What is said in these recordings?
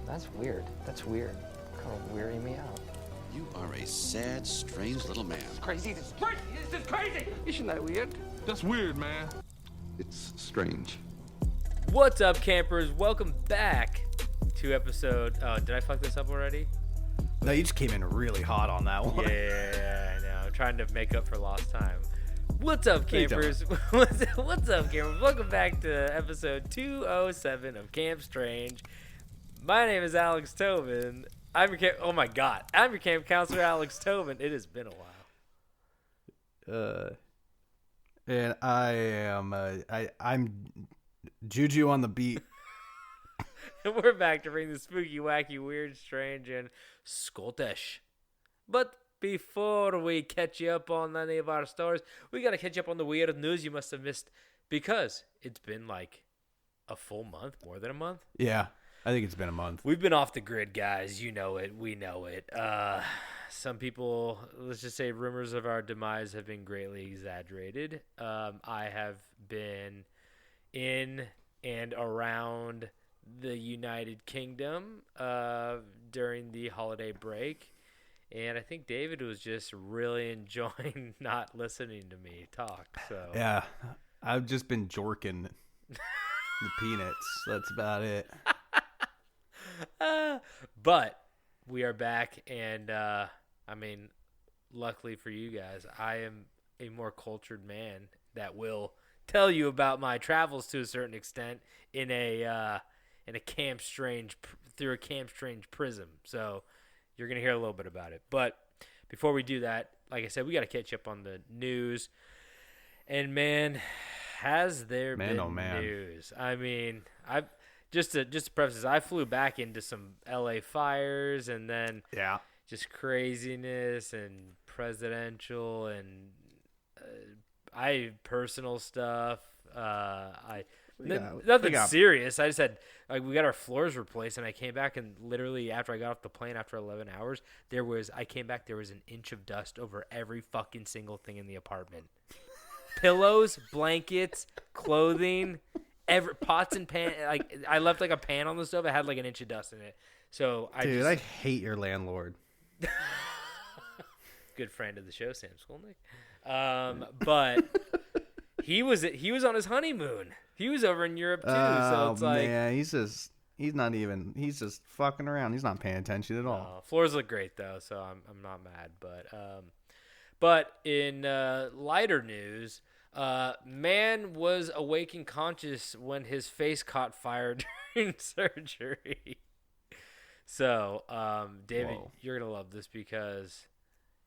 That's weird. That's weird. Kind of weirding me out. You are a sad, strange little man. Crazy. This is crazy. This is crazy. Isn't that weird? That's weird, man. It's strange. What's up, campers? Welcome back to episode... Oh, did I fuck this up already? No, you just came in really hot on that one. Yeah, I know. I'm trying to make up for lost time. What's up, How you campers? What's up, campers? Welcome back to episode 207 of Camp Strange. My name is Alex Tobin. I'm your camp counselor, Alex Tobin. It has been a while. And I'm Juju on the beat. And we're back to bring the spooky, wacky, weird, strange, and Scottish. But before we catch you up on any of our stories, we got to catch you up on the weird news you must have missed because it's been like a full month, more than a month. Yeah, I think it's been a month. We've been off the grid, guys. You know it. We know it. Some people, let's just say rumors of our demise have been greatly exaggerated. I have been in and around the United Kingdom during the holiday break. And I think David was just really enjoying not listening to me talk. So Yeah, I've just been jorking the peanuts. That's about it. But we are back, and luckily for you guys, I am a more cultured man that will tell you about my travels to a certain extent in a Camp Strange through a Camp Strange prism. So you're gonna hear a little bit about it. But before we do that, like I said, we got to catch up on the news. And man, has there been news? I mean, I've just to preface this, I flew back into some LA fires and then just craziness and presidential and personal stuff. Nothing serious. I just had we got our floors replaced, and I came back, and literally after I got off the plane after 11 hours, there was an inch of dust over every fucking single thing in the apartment. Pillows, blankets, clothing, pots and pan. Like I left like a pan on the stove. It had like an inch of dust in it. So I hate your landlord. Good friend of the show, Sam Skolnick. But he was on his honeymoon. He was over in Europe too. So it's like, man, he's just fucking around. He's not paying attention at all. Floors look great though, so I'm not mad. But in lighter news, man was awake and conscious when his face caught fire during surgery. So, David, you're gonna love this because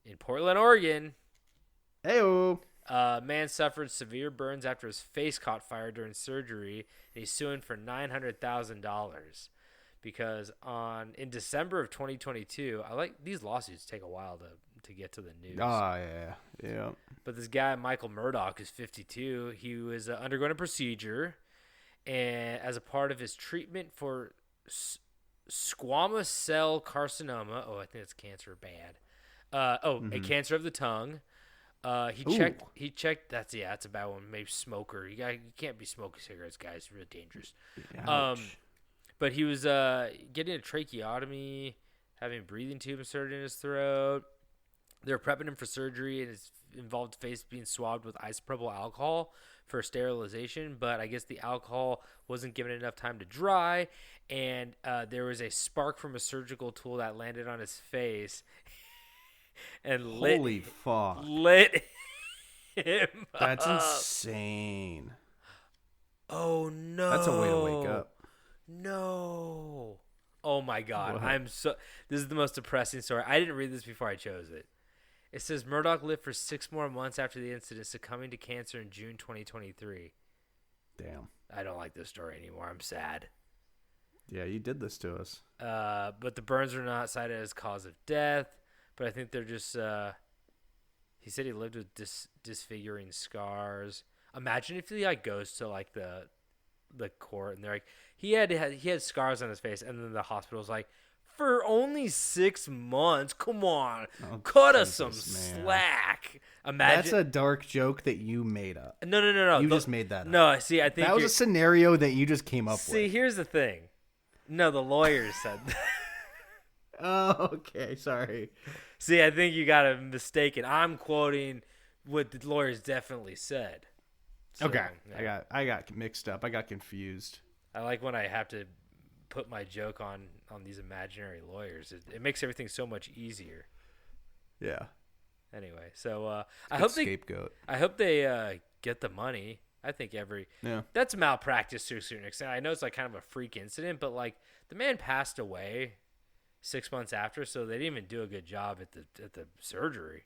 in Portland, Oregon, Heyo. Man suffered severe burns after his face caught fire during surgery, and he's suing for $900,000 because in December of 2022, these lawsuits take a while to get to the news. Oh yeah. But this guy Michael Murdoch is 52. He was undergoing a procedure, and as a part of his treatment for squamous cell carcinoma. Oh, I think it's cancer bad. A cancer of the tongue. He checked. That's a bad one. Maybe smoker. You can't be smoking cigarettes, guys. It's really dangerous. Ouch. But he was getting a tracheotomy, having a breathing tube inserted in his throat. They were prepping him for surgery, and it involved face being swabbed with isopropyl alcohol for sterilization. But I guess the alcohol wasn't given enough time to dry, and there was a spark from a surgical tool that landed on his face. And holy fuck! Lit him That's up. insane. Oh no! That's a way to wake up. No! Oh my god! What? This is the most depressing story. I didn't read this before I chose it. It says Murdoch lived for 6 more months after the incident, succumbing to cancer in June 2023. Damn. I don't like this story anymore. I'm sad. Yeah, you did this to us. But the burns were not cited as cause of death. But I think they're just, he said he lived with disfiguring scars. Imagine if he goes to the court and they're like, he had scars on his face, and then the hospital's like, for only 6 months, come on, cut us some slack. Imagine that's a dark joke that you made up. No. You just made that up. No, see, I think that was a scenario that you just came up with. See, here's the thing. No, the lawyers said that. Oh, okay. Sorry. See, I think you got it mistaken. I'm quoting what the lawyers definitely said. So, Okay. yeah. I got mixed up. I got confused. I like when I have to put my joke on these imaginary lawyers. It makes everything so much easier. Yeah. Anyway, so I Good hope scapegoat. I hope they get the money. I think Yeah. that's malpractice to a certain extent. I know it's like kind of a freak incident, but like the man passed away 6 months after, so they didn't even do a good job at the surgery.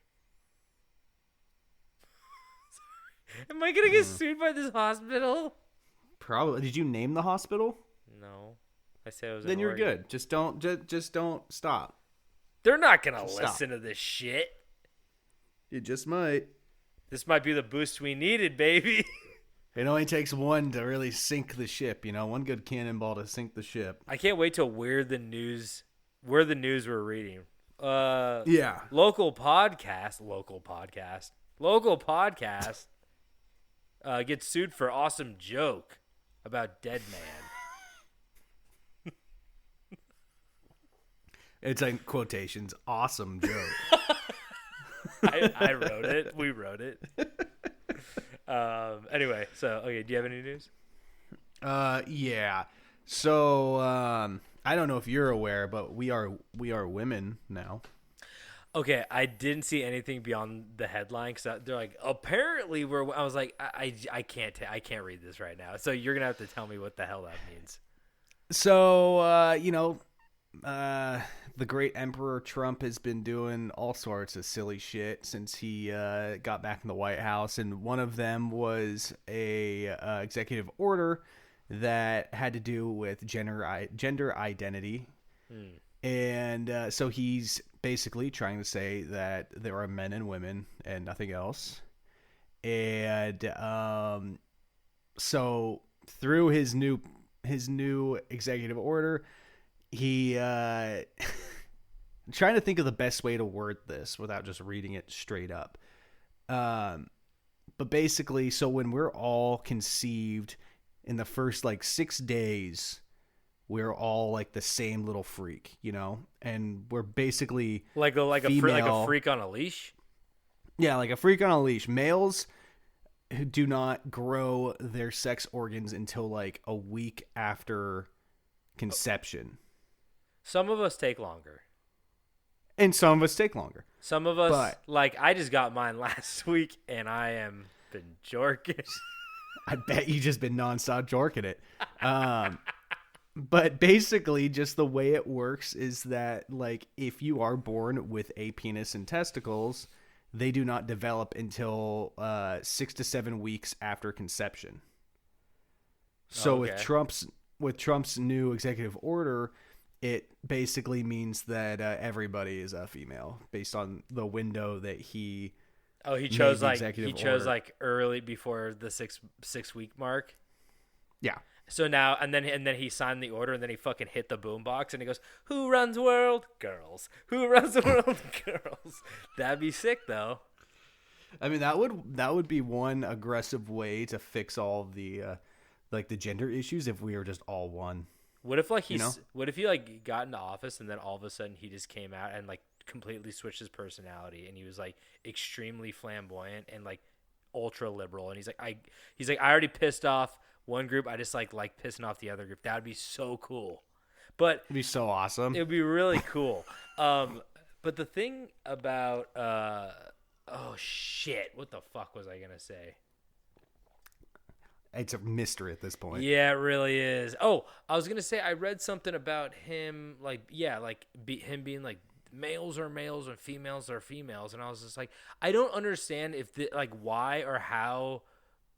Am I gonna get sued by this hospital? Probably. Did you name the hospital? No, I said it was. Then in you're Oregon. good. Just don't stop. They're not gonna Stop. listen to this shit. You just might. This might be the boost we needed, baby. It only takes one to really sink the ship. One good cannonball to sink the ship. I can't wait till we're the news we're reading. Yeah. Local podcast gets sued for awesome joke about dead man. It's like quotations. Awesome joke. I wrote it. We wrote it. Anyway, so okay, do you have any news? Yeah. So I don't know if you're aware, but we are women now. Okay, I didn't see anything beyond the headline because they're like, apparently we're. I was like, I can't read this right now. So you're gonna have to tell me what the hell that means. So the great Emperor Trump has been doing all sorts of silly shit since he got back in the White House, and one of them was a executive order that had to do with gender identity. And so he's basically trying to say that there are men and women and nothing else. And so through his new executive order, he trying to think of the best way to word this without just reading it straight up. But basically, so when we're all conceived in the first 6 days, we're all like the same little freak, and we're basically like a female. freak on a leash. Yeah, like a freak on a leash. Males who do not grow their sex organs until like a week after conception. Some of us take longer. And some of us take longer. Some of us, But- I just got mine last week, and I am been jorking. I bet you just been nonstop jorking it. But basically, just the way it works is that, if you are born with a penis and testicles, they do not develop until 6 to 7 weeks after conception. So Okay. with Trump's new executive order, it basically means that everybody is a female based on the window that he. Oh, he chose the executive order. early before the six week mark. Yeah. So now and then he signed the order and then he fucking hit the boombox and he goes, "Who runs the world? Girls. Who runs the world? Girls." That'd be sick though. I mean, that would be one aggressive way to fix all of the the gender issues if we were just all one. What if what if he got into office and then all of a sudden he just came out and completely switched his personality and he was extremely flamboyant and ultra liberal and he's like I already pissed off one group, I just like pissing off the other group. That would be so cool. But It'd be so awesome. it would be really cool. But the thing about oh shit, what the fuck was I gonna say? It's a mystery at this point. Yeah, it really is. Oh, I was gonna say I read something about him, him being males are males and females are females, and I was just like, I don't understand if why or how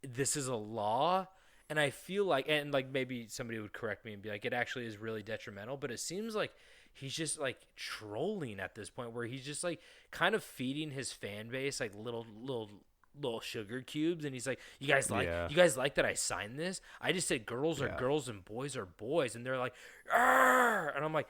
this is a law, and I feel and maybe somebody would correct me and be like, it actually is really detrimental, but it seems like he's just trolling at this point where he's just kind of feeding his fan base little sugar cubes, and he's like, you guys like that I signed this? I just said girls are girls and boys are boys, and they're like, "Arr!" And I'm like,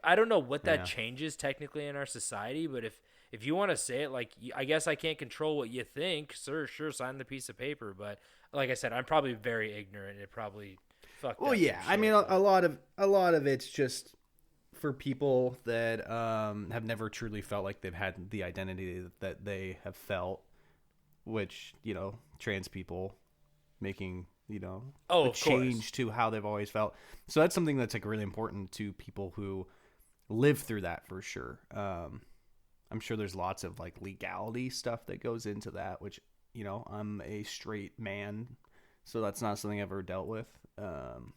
I don't know what that changes technically in our society, but if you want to say it, I guess I can't control what you think. Sure, sign the piece of paper, but like I said, I'm probably very ignorant. It probably fucked Well, up yeah. some I shit, mean, but- a lot of it's just for people that have never truly felt like they've had the identity that they have felt, which, you know, trans people making, you know, Oh, a of change course. to how they've always felt. So that's something that's like really important to people who live through that for sure. I'm sure there's lots of like legality stuff that goes into that, which, you know, I'm a straight man, so that's not something I've ever dealt with.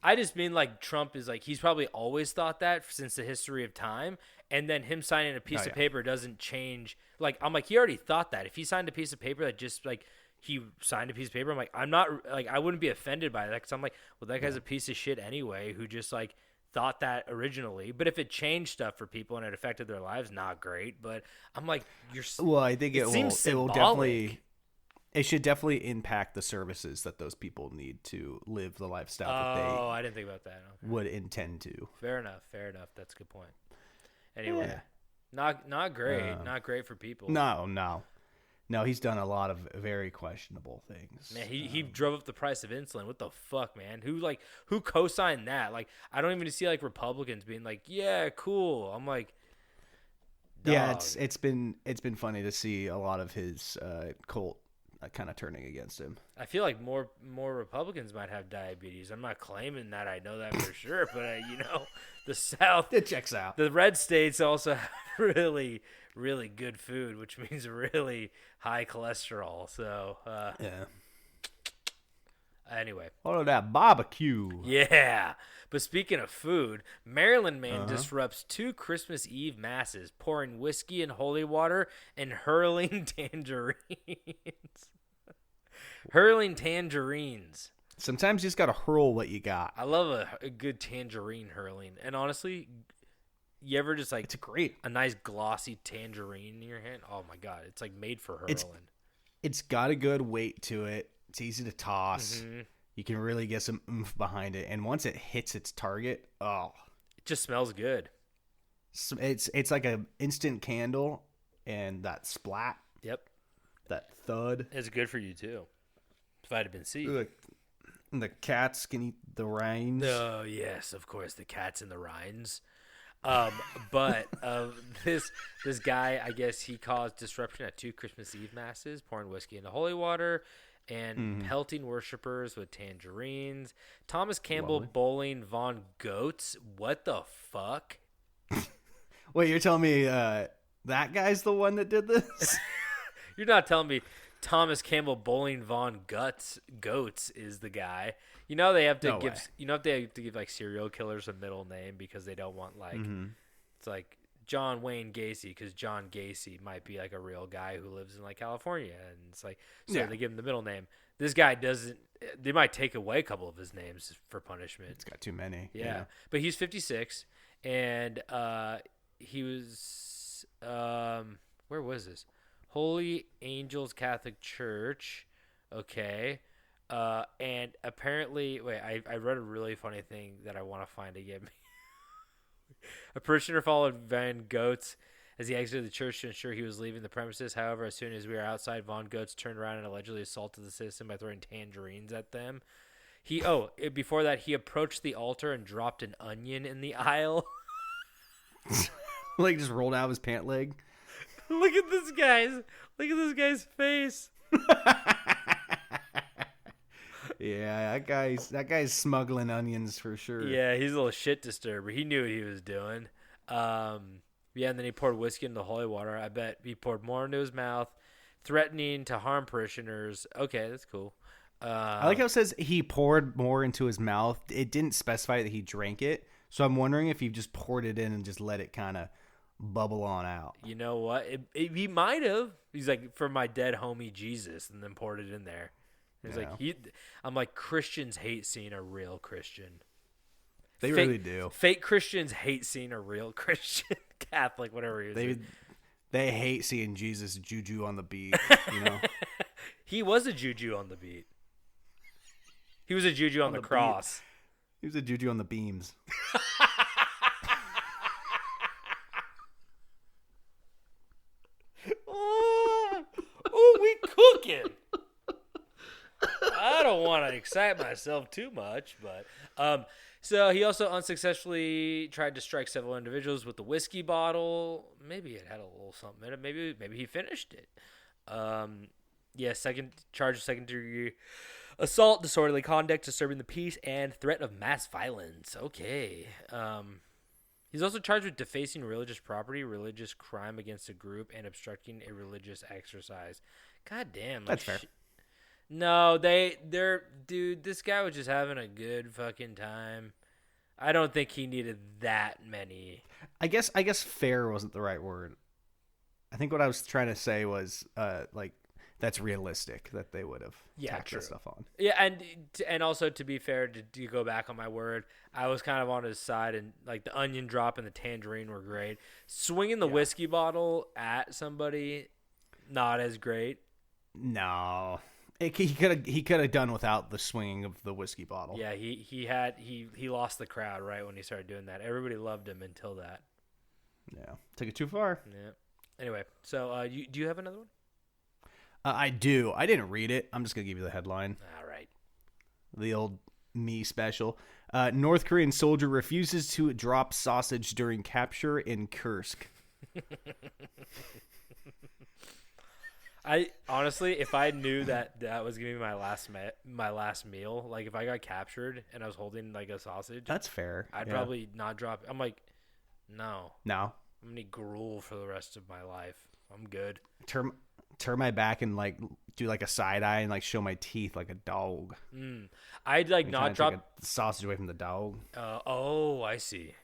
I just mean like Trump is like he's probably always thought that since the history of time, and then him signing a piece Oh, of yeah. paper doesn't change. Like I'm like he already thought that if he signed a piece of paper that just like he signed a piece of paper, I'm like I'm not like I wouldn't be offended by that because I'm like well that guy's a piece of shit anyway who just like thought that originally. But if it changed stuff for people and it affected their lives, not great. But I'm like you're Well, I think it seems will symbolic. definitely. It should definitely impact the services that those people need to live the lifestyle that Oh, I didn't think about that. they would intend to. Fair enough. Fair enough. That's a good point. Anyway, Yeah. not great. Not great for people. No. He's done a lot of very questionable things. Man, he drove up the price of insulin. What the fuck, man? Who co-signed that? Like, I don't even see like Republicans being like, "Yeah, cool." I'm like, Yeah, dog. it's been funny to see a lot of his cult kind of turning against him. I feel like more Republicans might have diabetes. I'm not claiming that I know that for sure, but you know, the South, It checks out. the red states also have really, really good food, which means really high cholesterol. So, Yeah. anyway. All of that barbecue. Yeah. But speaking of food, Maryland man disrupts 2 Christmas Eve masses, pouring whiskey and holy water and hurling tangerines. Hurling tangerines. Sometimes you just gotta hurl what you got. I love a good tangerine hurling. And honestly, you ever just like It's great. a nice glossy tangerine in your hand? Oh my God. It's like made for hurling. It's got a good weight to it. It's easy to toss. Mm-hmm. You can really get some oomph behind it, and once it hits its target, It just smells good. it's like an instant candle, and that splat, Yep. that thud. It's good for you too. Vitamin C. The cats can eat the rinds. Oh yes, of course, the cats and the rinds. But this guy, I guess he caused disruption at 2 Christmas Eve masses, pouring whiskey into holy water and pelting worshippers with tangerines. Thomas Campbell Lovely. Bowling Von Goats. What the fuck? Wait, you're telling me that guy's the one that did this? You're not telling me Thomas Campbell Bowling Von Goats is the guy. You know they have to No give way. they have to give like serial killers a middle name because they don't want like it's like John Wayne Gacy because John Gacy might be like a real guy who lives in like California and it's like so Yeah. they give him the middle name. This guy doesn't. They might take away a couple of his names for punishment. It's got too many. Yeah. But he's 56 and he was where was this? Holy Angels Catholic Church. Okay. And apparently, wait, I read a really funny thing that I want to find again. A parishioner followed Van Goats as he exited the church to ensure he was leaving the premises. However, as soon as we were outside, Von Goats turned around and allegedly assaulted the citizen by throwing tangerines at them. Before that, he approached the altar and dropped an onion in the aisle. Like just rolled out of his pant leg. Look at this guy's face. Yeah, that guy's smuggling onions for sure. Yeah, he's a little shit disturber. He knew what he was doing. Yeah, and then he poured whiskey into holy water. I bet he poured more into his mouth, threatening to harm parishioners. Okay, that's cool. I like how it says he poured more into his mouth. It didn't specify that he drank it, so I'm wondering if he just poured it in and just let it kind of bubble on out. You know what? He might have. He's like, for my dead homie Jesus, and then poured it in there. He's Yeah. like, I'm like, Christians hate seeing a real Christian. They Fake- really do. Fake Christians hate seeing a real Christian, Catholic, whatever he is. They hate seeing Jesus juju on the beat. You know, He was a juju on the beat. He was a juju on the the cross. he was a juju on the beams. Oh, we cooking. I don't don't want to excite myself too much, but so he also unsuccessfully tried to strike several individuals with the whiskey bottle. Maybe it had a little something in it. Maybe he finished it. Second charge of second-degree assault, disorderly conduct, disturbing the peace, and threat of mass violence. Okay. He's also charged with defacing religious property, religious crime against a group, and obstructing a religious exercise. God damn. That's fair. No, dude, this guy was just having a good fucking time. I don't think he needed that many. I guess fair wasn't the right word. I think what I was trying to say was that's realistic that they would have tacked this stuff on. Yeah, and also to be fair, to go back on my word, I was kind of on his side, and like the onion drop and the tangerine were great. Swinging the whiskey bottle at somebody, not as great. No, he could have done without the swinging of the whiskey bottle. Yeah, he lost the crowd right when he started doing that. Everybody loved him until that. Yeah, took it too far. Yeah. Anyway, so do you have another one? I do. I didn't read it. I'm just going to give you the headline. All right. The old me special. North Korean soldier refuses to drop sausage during capture in Kursk. I honestly, if I knew that was going to be my last meal, like if I got captured and I was holding like a sausage. That's fair. I'd probably not drop it. I'm like, no. No. I'm going to need gruel for the rest of my life. I'm good. Turn my back and like do like a side eye and like show my teeth like a dog. I'd like not drop the sausage away from the dog. I see.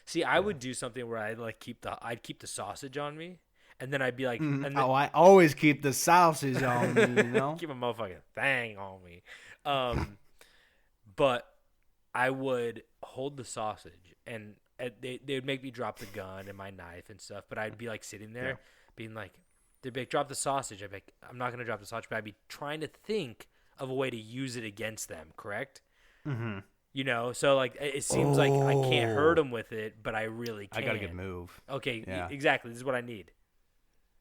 See, I would do something where I'd keep the sausage on me, and then I'd be like, I always keep the sausage on me, you know. Keep a motherfucking thing on me. But I would hold the sausage, and they would make me drop the gun and my knife and stuff. But I'd be like sitting there, being like. They'd be like, drop the sausage. I'd be like, I'm not going to drop the sausage, but I'd be trying to think of a way to use it against them, correct? Mm-hmm. You know, so like it seems like I can't hurt them with it, but I really can. I got a good move. Okay, exactly. This is what I need.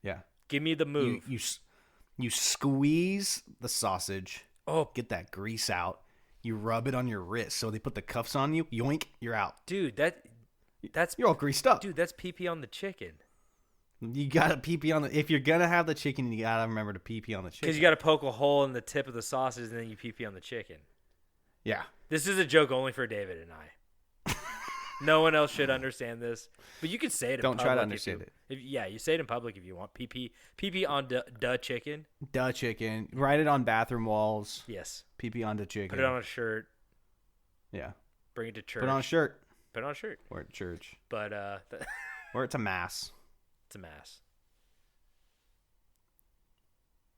Yeah. Give me the move. You squeeze the sausage. Oh, get that grease out. You rub it on your wrist. So they put the cuffs on you. Yoink, you're out. Dude, that's you're all greased up. Dude, that's pee-pee on the chicken. You gotta pee on the. If you're gonna have the chicken, you gotta remember to pee on the chicken. Because you gotta poke a hole in the tip of the sausage and then you pee on the chicken. Yeah. This is a joke only for David and I. No one else should understand this, but you can say it in public. Don't try to understand it. You say it in public if you want. Pee on the chicken. The chicken. Write it on bathroom walls. Yes. Pee on the chicken. Put it on a shirt. Yeah. Bring it to church. Put it on a shirt. Put it on a shirt. Wear it to church. But wear it to mass. It's a mass.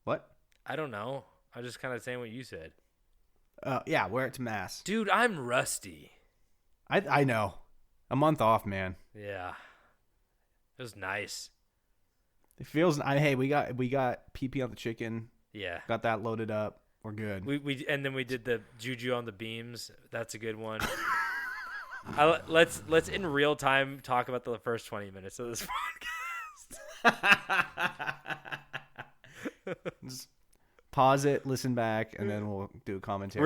What? I don't know. I was just kind of saying what you said. Yeah, wear it to mass. Dude, I'm rusty. I know. A month off, man. Yeah. It was nice. It feels. Hey, we got pee on the chicken. Yeah. Got that loaded up. We're good. We and then we did the juju on the beams. That's a good one. Let's in real time talk about the first 20 minutes of this podcast. Just pause it, listen back, and then we'll do a commentary.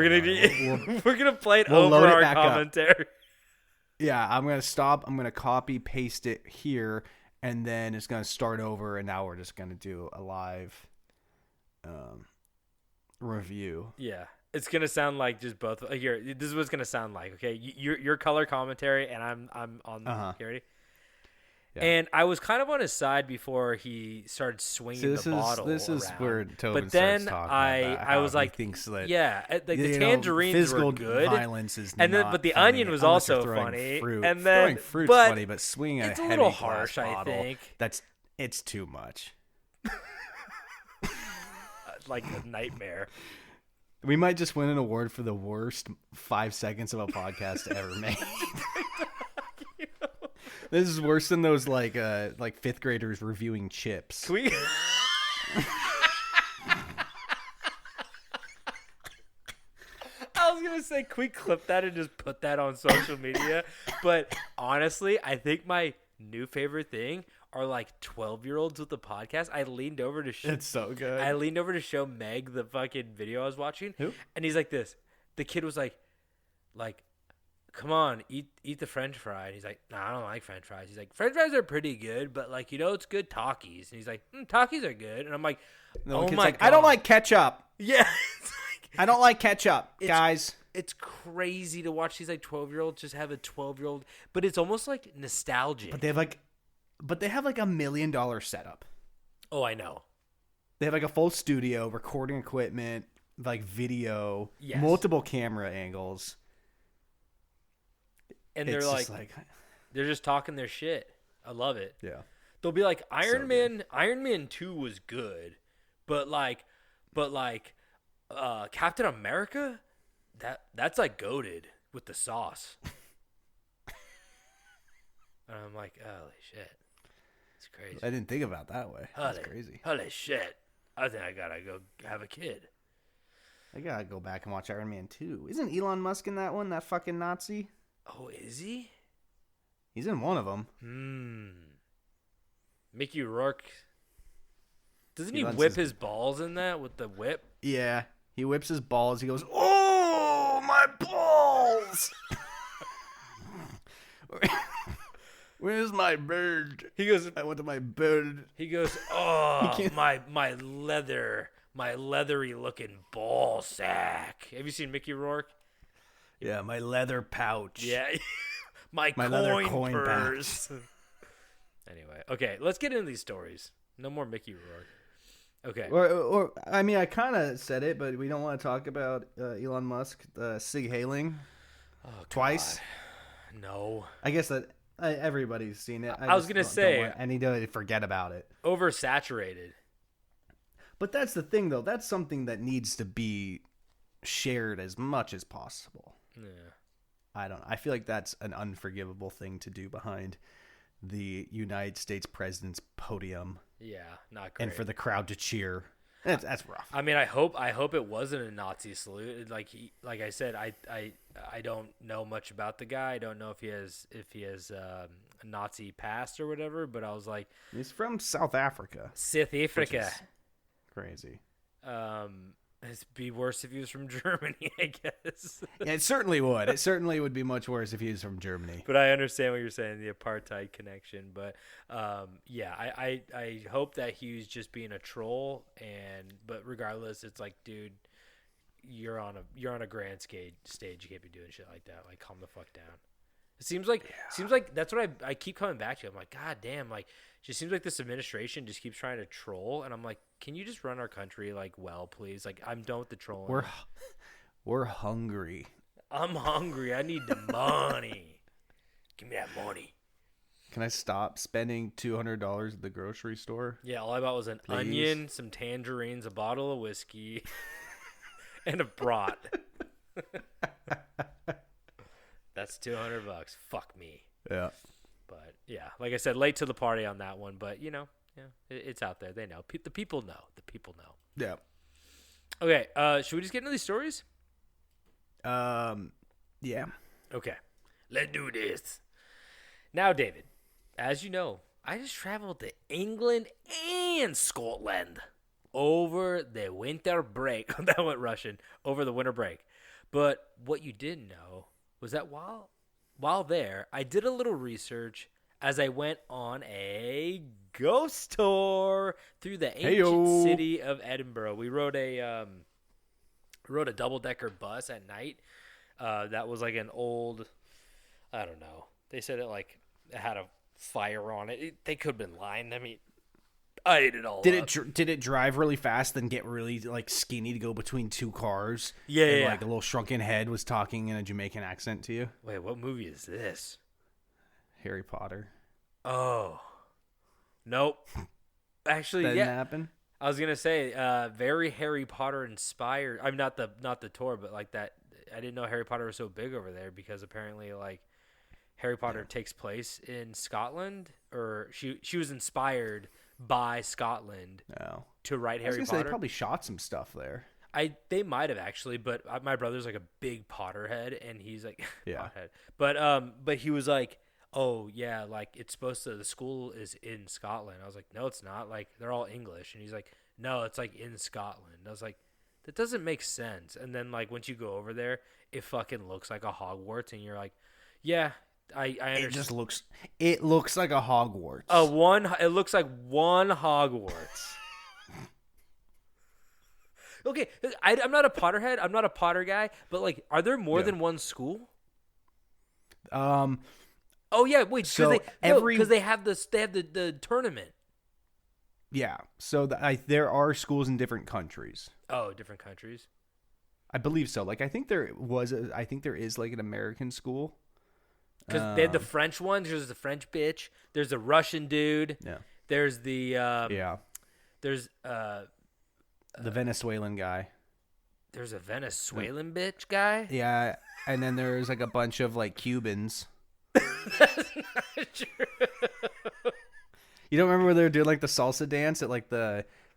We're gonna play it over our commentary. Yeah, I'm gonna stop. I'm gonna copy paste it here, and then it's gonna start over. And now we're just gonna do a live review. Yeah, it's gonna sound like just both. Here, this is what it's gonna sound like. Okay, your color commentary, and I'm on. You ready? Yeah. And I was kind of on his side before he started swinging the bottle. This is around. where Tobin but then starts talking I was like, the tangerines were good. Violence is and then, but the onion was also funny. Fruit. And then, throwing fruit's funny, but swinging it's a little heavy harsh. glass bottle, I think it's too much. Like a nightmare. We might just win an award for the worst 5 seconds of a podcast ever made. This is worse than those like fifth graders reviewing chips. Can we? I was gonna say, can we clip that and just put that on social media? But honestly, I think my new favorite thing are like 12-year-olds with the podcast. I leaned over to It's so good. I leaned over to show Meg the fucking video I was watching. Who? And he's like this. The kid was like, come on, eat the French fry. And he's like, nah, I don't like French fries. He's like, French fries are pretty good, but like, it's good Takis. And he's like, Takis are good. And I'm like, No, oh kid's my like, God. I don't like ketchup. Yeah. It's like, I don't like ketchup, guys. it's crazy to watch these like 12-year-olds just have a 12-year-old, but it's almost like nostalgic. But they have like $1 million setup. Oh, I know. They have like a full studio, recording equipment, like video, Yes. multiple camera angles. And It's they're just like, they're just talking their shit. I love it. yeah. They'll be like, So Iron Man 2 was good, but Captain America, that's like goated with the sauce. And I'm like, holy shit. It's crazy. I didn't think about that way. That's crazy. Holy shit. I think I gotta go have a kid. I gotta go back and watch Iron Man 2. Isn't Elon Musk in that one, that fucking Nazi? Oh, is he? He's in one of them. Mickey Rourke. Doesn't he Elon's whip his- his balls in that with the whip? Yeah. He whips his balls. He goes, oh, my balls! Where's my bird? He goes, I went to my bird. oh, can't- my leathery looking ball sack. Have you seen Mickey Rourke? Yeah, my leather pouch. Yeah. my leather coin coin purse. Anyway, okay, let's get into these stories. No more Mickey Rourke. Okay. Or I mean, I kind of said it, but we don't want to talk about Elon Musk, Sig Hailing twice. God. No. I guess that everybody's seen it. I was just gonna don't say- want anybody to forget about it. Oversaturated. But that's the thing, though. That's something that needs to be shared as much as possible. Yeah. I feel like that's an unforgivable thing to do behind the United States president's podium Yeah, not great. and for the crowd to cheer. That's rough. I mean, I hope it wasn't a Nazi salute. Like I said, I don't know much about the guy. I don't know if he has a Nazi past or whatever. But I was like, He's from South Africa. South Africa. is crazy. It'd be worse if he was from Germany, I guess. Yeah, it certainly would. It certainly would be much worse if he was from Germany. But I understand what you're saying, the apartheid connection. But yeah, I hope that he was just being a troll. But regardless, it's like, dude, you're on a grand stage. You can't be doing shit like that. Like, calm the fuck down. It seems like that's what I keep coming back to. I'm like, God damn, like, it just seems like this administration just keeps trying to troll, and I'm like, can you just run our country like well, please? Like, I'm done with the trolling. We're hungry. I'm hungry. I need the money. Give me that money. Can I stop spending $200 at the grocery store? Yeah, all I bought was an Please. onion, some tangerines, a bottle of whiskey, and a brat. That's $200. Fuck me. Yeah. But yeah, like I said, late to the party on that one. But yeah, it's out there. They know. The people know. The people know. Yeah. Okay. Should we just get into these stories? Yeah. Okay. Let's do this. Now, David, as you know, I just traveled to England and Scotland over the winter break. That went Russian. Over the winter break. But what you didn't know was that while there, I did a little research as I went on a ghost tour through the ancient city of Edinburgh. We rode a double-decker bus at night. That was like an old, I don't know. They said it had a fire on it. They could have been lying. I mean, I ate it all. Did it drive really fast, then get really like skinny to go between two cars? Yeah, and, yeah. Like a little shrunken head was talking in a Jamaican accent to you. Wait, what movie is this? Harry Potter. Oh, nope. Actually, That yeah. didn't happen. I was gonna say, very Harry Potter inspired. I'm not the tour, but like that. I didn't know Harry Potter was so big over there because apparently, like, Harry Potter takes place in Scotland, or she was inspired by Scotland No. to write I was Harry gonna say Potter. they probably shot some stuff there. They might have actually, but my brother's like a big Potterhead, and he's like Yeah. Potterhead. But he was like, oh yeah, like it's supposed to. The school is in Scotland. I was like, no, it's not. Like they're all English, and he's like, no, it's like in Scotland. I was like, that doesn't make sense. And then like once you go over there, it fucking looks like a Hogwarts, and you're like, yeah, I understand. It looks like a Hogwarts. It looks like one Hogwarts. Okay, I'm not a Potterhead. I'm not a Potter guy, but like, are there more than one school? Oh yeah, wait. So Because they have this. They have the tournament. Yeah. So there are schools in different countries. Oh, different countries. I believe so. Like I think there is like an American school. Because they had the French one. There's the French bitch. There's a Russian dude. Yeah. There's the There's the Venezuelan guy. There's a Venezuelan bitch guy. Yeah, and then there's like a bunch of like Cubans. That's not true. You don't remember where they were doing like the salsa dance at like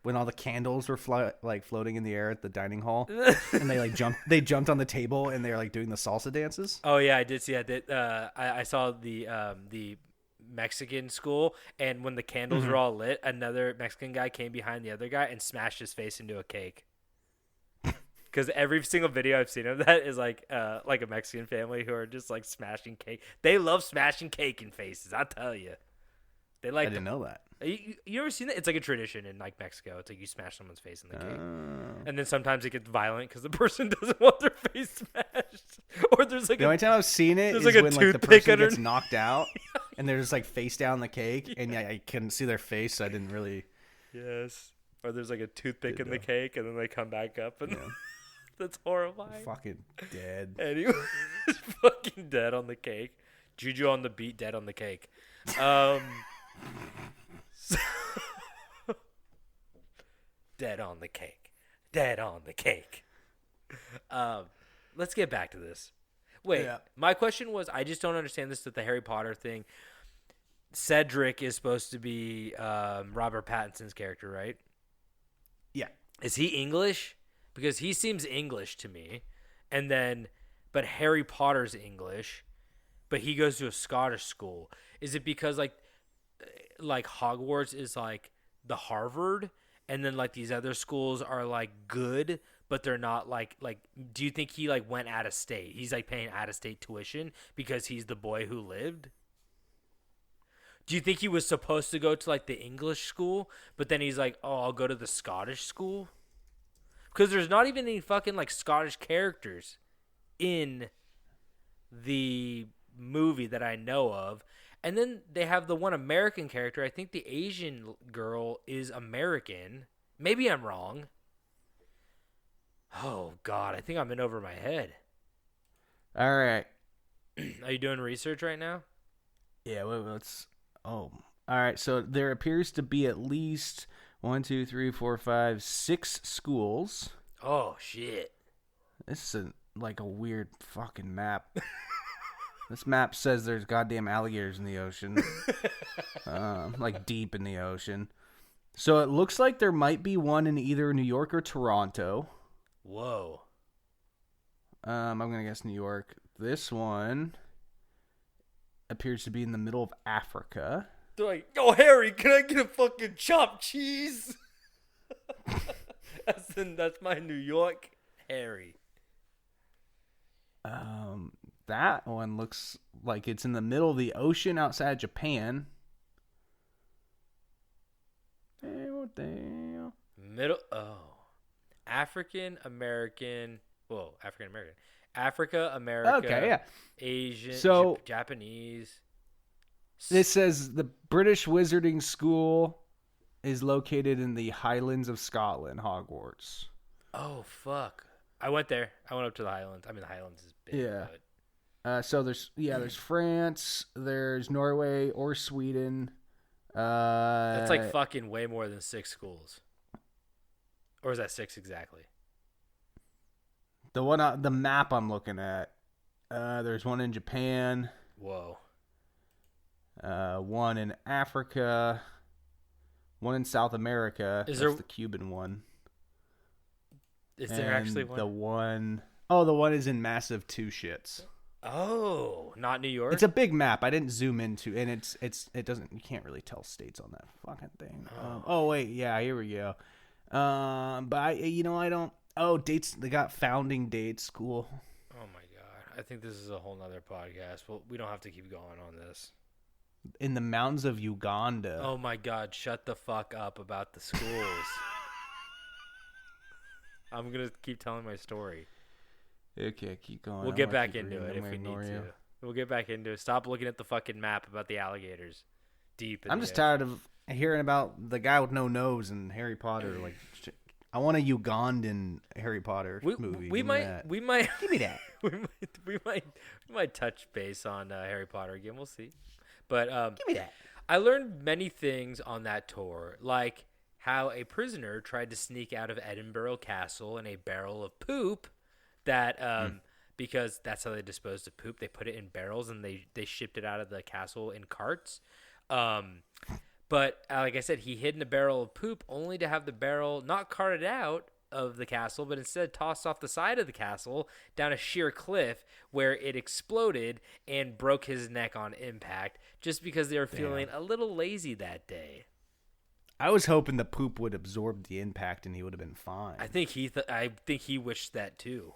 when all the candles were floating in the air at the dining hall, and they jumped on the table and they were like doing the salsa dances. Oh yeah, I did see that. I saw the Mexican school, and when the candles were all lit, another Mexican guy came behind the other guy and smashed his face into a cake. Because every single video I've seen of that is like a Mexican family who are just like smashing cake. They love smashing cake in faces. I tell you, they like. I didn't know that. You ever seen that? It's like a tradition in like Mexico. It's like you smash someone's face in the cake, and then sometimes it gets violent because the person doesn't want their face smashed. Or there's like the only time I've seen it is like a when like the toothpick person under- gets knocked out and they're just like face down the cake, and I couldn't see their face, so I didn't really. Yes. Or there's like a toothpick in the cake, and then they come back up, and that's horrifying. Fucking dead. Anyway, fucking dead on the cake. Juju on the beat, dead on the cake. Dead on the cake. Dead on the cake. Let's get back to this. Wait, my question was, I just don't understand this with the Harry Potter thing. Cedric is supposed to be Robert Pattinson's character, right? Yeah. Is he English? Because he seems English to me. But Harry Potter's English, but he goes to a Scottish school. Is it because like Hogwarts is like the Harvard, and then like these other schools are like good, but they're not like do you think he like went out of state? He's like paying out of state tuition because he's the boy who lived? Do you think he was supposed to go to like the English school, but then he's like, "Oh, I'll go to the Scottish school"? Because there's not even any fucking like Scottish characters in the movie that I know of. And then they have the one American character. I think the Asian girl is American. Maybe I'm wrong. Oh, God. I think I'm in over my head. All right. Are you doing research right now? Yeah, let's... Oh. All right, so there appears to be at least 6 schools. Oh, shit. This is like a weird fucking map. This map says there's goddamn alligators in the ocean. Like deep in the ocean. So it looks like there might be one in either New York or Toronto. Whoa. I'm going to guess New York. This one appears to be in the middle of Africa. They're like, "Yo, Harry, can I get a fucking chopped cheese?" That's my New York Harry. That one looks like it's in the middle of the ocean outside Japan. African American. Whoa, African American. Africa, America. Okay, yeah. Asian. So Japanese. It says the British Wizarding School is located in the Highlands of Scotland, Hogwarts. Oh fuck! I went there. I went up to the Highlands. I mean, the Highlands is big. Yeah. But... So there's France, there's Norway or Sweden. That's like fucking way more than 6 schools. Or is that 6 exactly? The map I'm looking at. There's one in Japan. Whoa. One in Africa. One in South America. That's the Cuban one. Is there actually one? The one is in massive Two Shits. Oh, not New York? It's a big map. I didn't zoom into, and it doesn't. You can't really tell states on that fucking thing. Wait, yeah, here we go. But I don't. Oh, dates. They got founding dates. Cool. Oh my god, I think this is a whole nother podcast. Well, we don't have to keep going on this. In the mountains of Uganda. Oh my god, shut the fuck up about the schools. I'm gonna keep telling my story. Okay, keep going. We'll get back into it if we need to. We'll get back into it. Stop looking at the fucking map about the alligators. Deep. I'm just tired of hearing about the guy with no nose in Harry Potter. Like, I want a Ugandan Harry Potter movie. We might give me that. we might touch base on Harry Potter again. We'll see. But give me that. I learned many things on that tour, like how a prisoner tried to sneak out of Edinburgh Castle in a barrel of poop. That because that's how they disposed of poop. They put it in barrels and they shipped it out of the castle in carts. But like I said, he hid in a barrel of poop only to have the barrel not carted out of the castle, but instead tossed off the side of the castle down a sheer cliff where it exploded and broke his neck on impact just because they were feeling a little lazy that day. I was hoping the poop would absorb the impact and he would have been fine. I think he wished that too.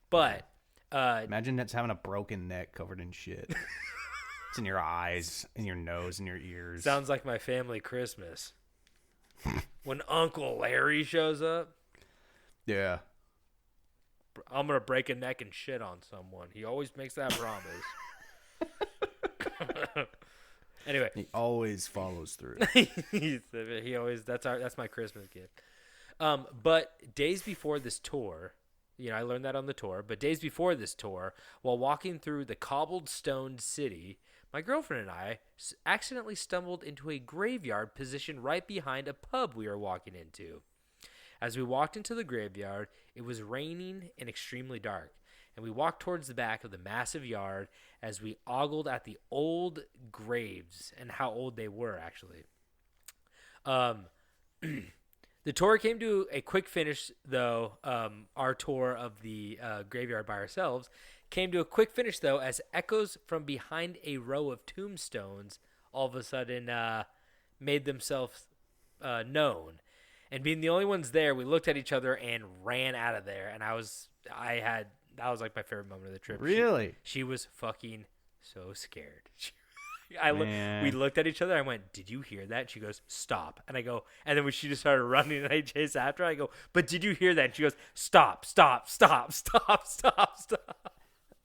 But imagine that's having a broken neck covered in shit. It's in your eyes, in your nose, in your ears. Sounds like my family Christmas. When Uncle Larry shows up. Yeah. I'm going to break a neck and shit on someone. He always makes that promise. Anyway. He always follows through. He always that's my Christmas gift. But days before this tour, I learned that on the tour, but days before this tour, while walking through the cobblestone city, my girlfriend and I accidentally stumbled into a graveyard positioned right behind a pub we were walking into. As we walked into the graveyard, it was raining and extremely dark, and we walked towards the back of the massive yard as we ogled at the old graves and how old they were, actually. The tour came to a quick finish, though. Our tour of the graveyard by ourselves came to a quick finish, though, as echoes from behind a row of tombstones all of a sudden made themselves known. And being the only ones there, we looked at each other and ran out of there. And that was like my favorite moment of the trip. Really? She was fucking so scared. We looked at each other. I went, "Did you hear that?" She goes, "Stop." And I go, and then when she just started running and I chased after her, I go, "But did you hear that?" And she goes, "Stop, stop, stop, stop, stop, stop."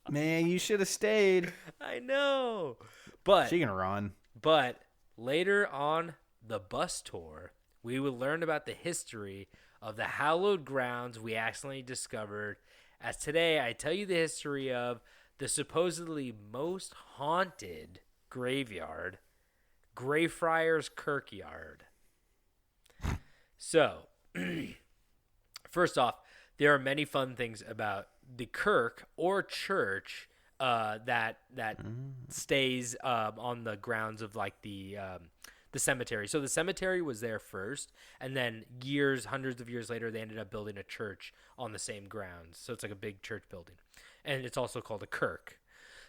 Man, you should have stayed. I know. But she can run. But later on the bus tour, we will learn about the history of the hallowed grounds we accidentally discovered. As today, I tell you the history of the supposedly most haunted graveyard, Greyfriars Kirkyard. So, first off, there are many fun things about the kirk or church that stays on the grounds of like the cemetery. So the cemetery was there first, and then hundreds of years later, they ended up building a church on the same grounds. So it's like a big church building, and it's also called a kirk.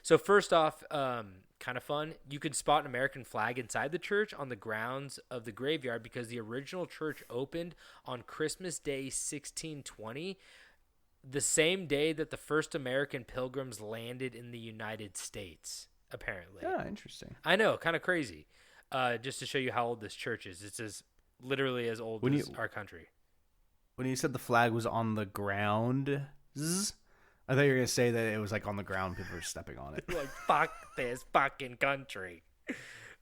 So first off, kind of fun, you can spot an American flag inside the church on the grounds of the graveyard because the original church opened on Christmas Day 1620, the same day that the first American pilgrims landed in the United States, apparently. Yeah, interesting. I know, kind of crazy. Just to show you how old this church is. It's literally as old as our country. When you said the flag was on the ground, I thought you were going to say that it was like on the ground, people were stepping on it. Like, fuck this fucking country.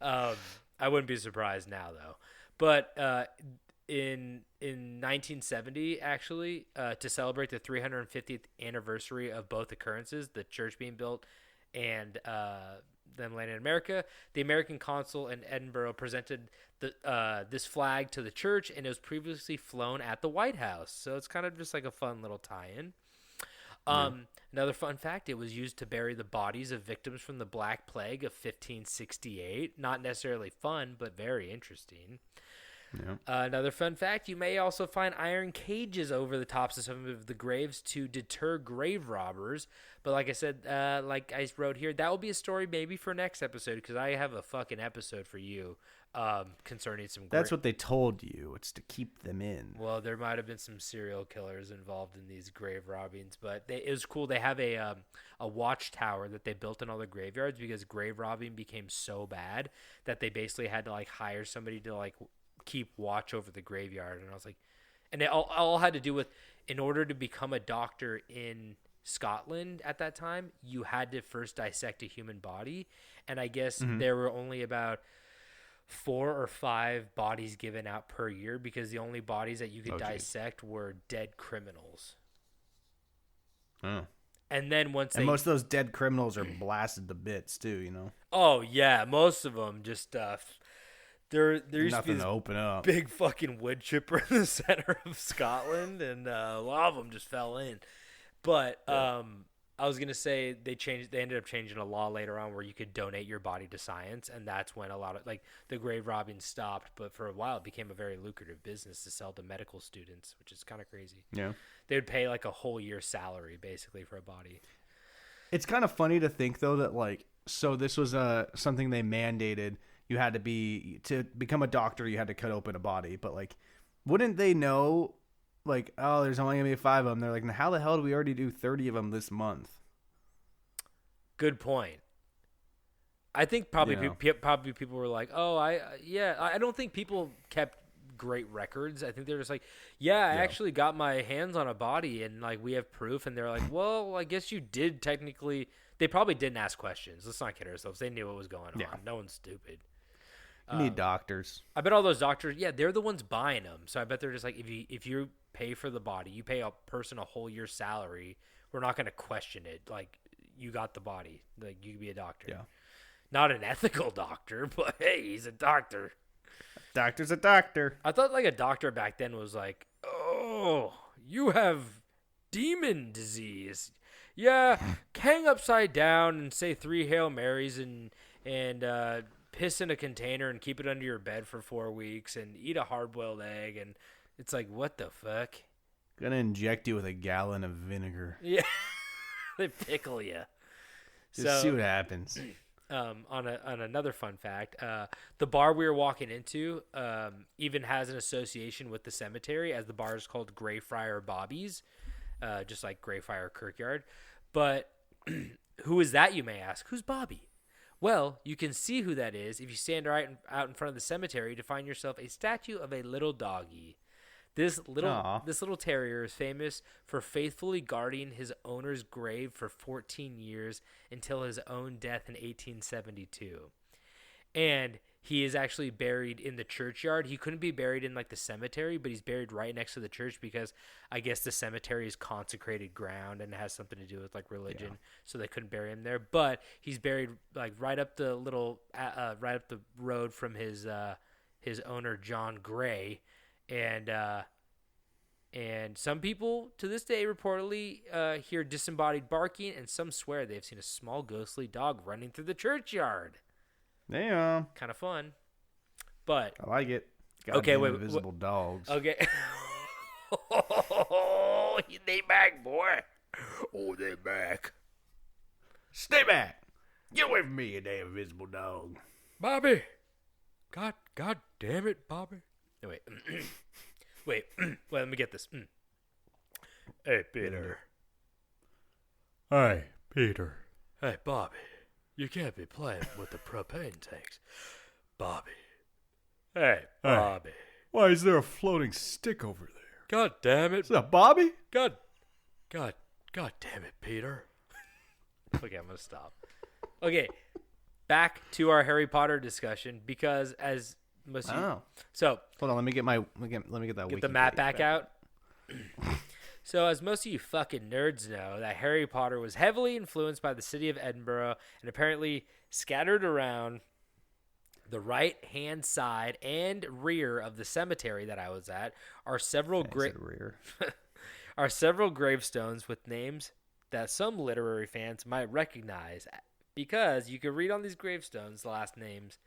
I wouldn't be surprised now, though. But in 1970, actually, to celebrate the 350th anniversary of both occurrences, the church being built and them landing in America, the American consul in Edinburgh presented this flag to the church, and it was previously flown at the White House. So it's kind of just like a fun little tie-in. Another fun fact, it was used to bury the bodies of victims from the Black Plague of 1568. Not necessarily fun, but very interesting. Yeah. Another fun fact, you may also find iron cages over the tops of some of the graves to deter grave robbers. But like I said, like I wrote here, that will be a story maybe for next episode, because I have a fucking episode for you concerning some That's what they told you. It's to keep them in. Well, there might have been some serial killers involved in these grave robbings, but it was cool. They have a watchtower that they built in all the graveyards because grave robbing became so bad that they basically had to like hire somebody to like keep watch over the graveyard. And I was like, and it all had to do with, in order to become a doctor in Scotland at that time, you had to first dissect a human body, and I guess there were only about 4 or 5 bodies given out per year because the only bodies that you could dissect were dead criminals. Oh. And then most of those dead criminals are blasted to bits too, you know. Oh yeah, most of them just there used Nothing to be this to open up. big fucking wood chipper in the center of Scotland, and a lot of them just fell in. But I was gonna say they ended up changing a law later on where you could donate your body to science, and that's when a lot of like the grave robbing stopped. But for a while, it became a very lucrative business to sell to medical students, which is kind of crazy. Yeah, they would pay like a whole year's salary basically for a body. It's kind of funny to think though that like, so this was something they mandated. You had to become a doctor, you had to cut open a body, but like, wouldn't they know? Like, oh, there's only gonna be 5 of them. They're like, how the hell do we already do 30 of them this month? Good point. I think probably people were like, oh, I don't think people kept great records. I think they're just like, I actually got my hands on a body, and like we have proof. And they're like, well, I guess you did technically. They probably didn't ask questions. Let's not kid ourselves. They knew what was going on. No one's stupid. You need doctors. I bet all those doctors, they're the ones buying them. So I bet they're just like, if you pay for the body, you pay a person a whole year's salary, we're not going to question it. Like, you got the body. Like, you can be a doctor. Yeah. Not an ethical doctor, but hey, he's a doctor. Doctor's a doctor. I thought like a doctor back then was like, oh, you have demon disease. Yeah, hang upside down and say 3 Hail Marys and piss in a container and keep it under your bed for 4 weeks and eat a hard-boiled egg. And it's like, what the fuck? Gonna inject you with a gallon of vinegar. Yeah, they pickle you. Just see what happens. On another fun fact, the bar we were walking into even has an association with the cemetery, as the bar is called Greyfriars Bobby's, just like Greyfriars Kirkyard. But who is that, you may ask? Who's Bobby? Well, you can see who that is if you stand right out in front of the cemetery to find yourself a statue of a little doggy. This little terrier is famous for faithfully guarding his owner's grave for 14 years until his own death in 1872. And he is actually buried in the churchyard. He couldn't be buried in like the cemetery, but he's buried right next to the church because I guess the cemetery is consecrated ground and it has something to do with like religion. Yeah. So they couldn't bury him there. But he's buried like right up the road from his owner, John Gray. And some people to this day reportedly hear disembodied barking, and some swear they've seen a small ghostly dog running through the churchyard. Damn. Kind of fun. But I like it. Okay, wait. Invisible dogs. Okay. Oh, they back, boy. Oh, they back. Stay back. Get away from me, you damn invisible dog. Bobby. God damn it, Bobby. No, wait. Wait, let me get this. Hey, Peter. Hey, Peter. Hey, Bobby. You can't be playing with the propane tanks. Bobby. Hey, Bobby. Why is there a floating stick over there? God damn it. Is that Bobby? God damn it, Peter. Okay, I'm going to stop. Okay, back to our Harry Potter discussion, because as most so hold on, let me get that. Get the map back out. So, as most of you fucking nerds know, that Harry Potter was heavily influenced by the city of Edinburgh, and apparently scattered around the right-hand side and rear of the cemetery that I was at are several gravestones with names that some literary fans might recognize, because you can read on these gravestones the last names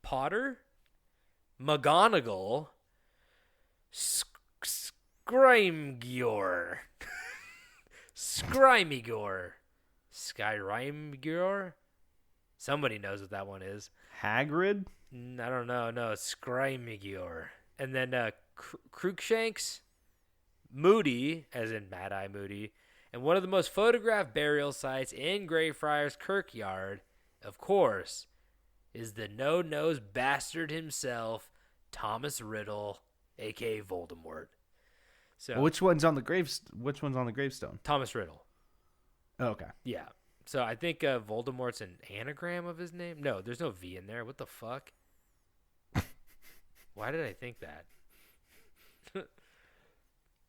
Potter, McGonagall, Scrimgeour, Scrimegor, Skyrymegor. Somebody knows what that one is. Hagrid? I don't know. No, it's Scrimegor. And then Cruikshanks, Moody, as in Mad Eye Moody, and one of the most photographed burial sites in Greyfriars Kirkyard, of course, is the no-nose bastard himself, Thomas Riddle, a.k.a. Voldemort. So Which one's on the gravestone? Thomas Riddle. Oh, okay. Yeah. So I think Voldemort's an anagram of his name. No, there's no V in there. What the fuck? Why did I think that?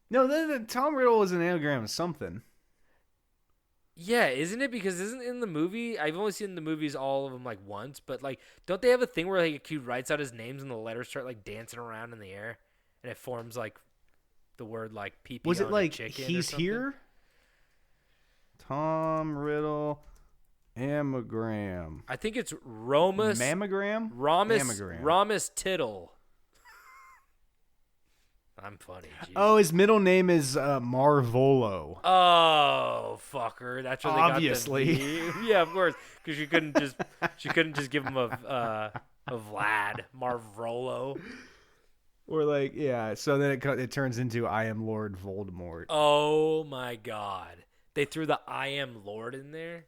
No, the Tom Riddle was an anagram of something. Yeah, isn't it? Because isn't in the movie, I've only seen the movies all of them like once, but like, don't they have a thing where like a kid writes out his names and the letters start like dancing around in the air, and it forms like the word like pee-pee Was it on a like chicken or he's something? here? Tom Riddle, anagram. I think it's Romus. Mammogram? Romus. Mammogram. Romus Tittle. I'm funny. Jeez. Oh, his middle name is Marvolo. Oh, fucker! That's where they Obviously. got the V. Yeah, of course, because she couldn't just give him a Vlad Marvolo. Or like, yeah. So then it turns into I am Lord Voldemort. Oh my God! They threw the I am Lord in there.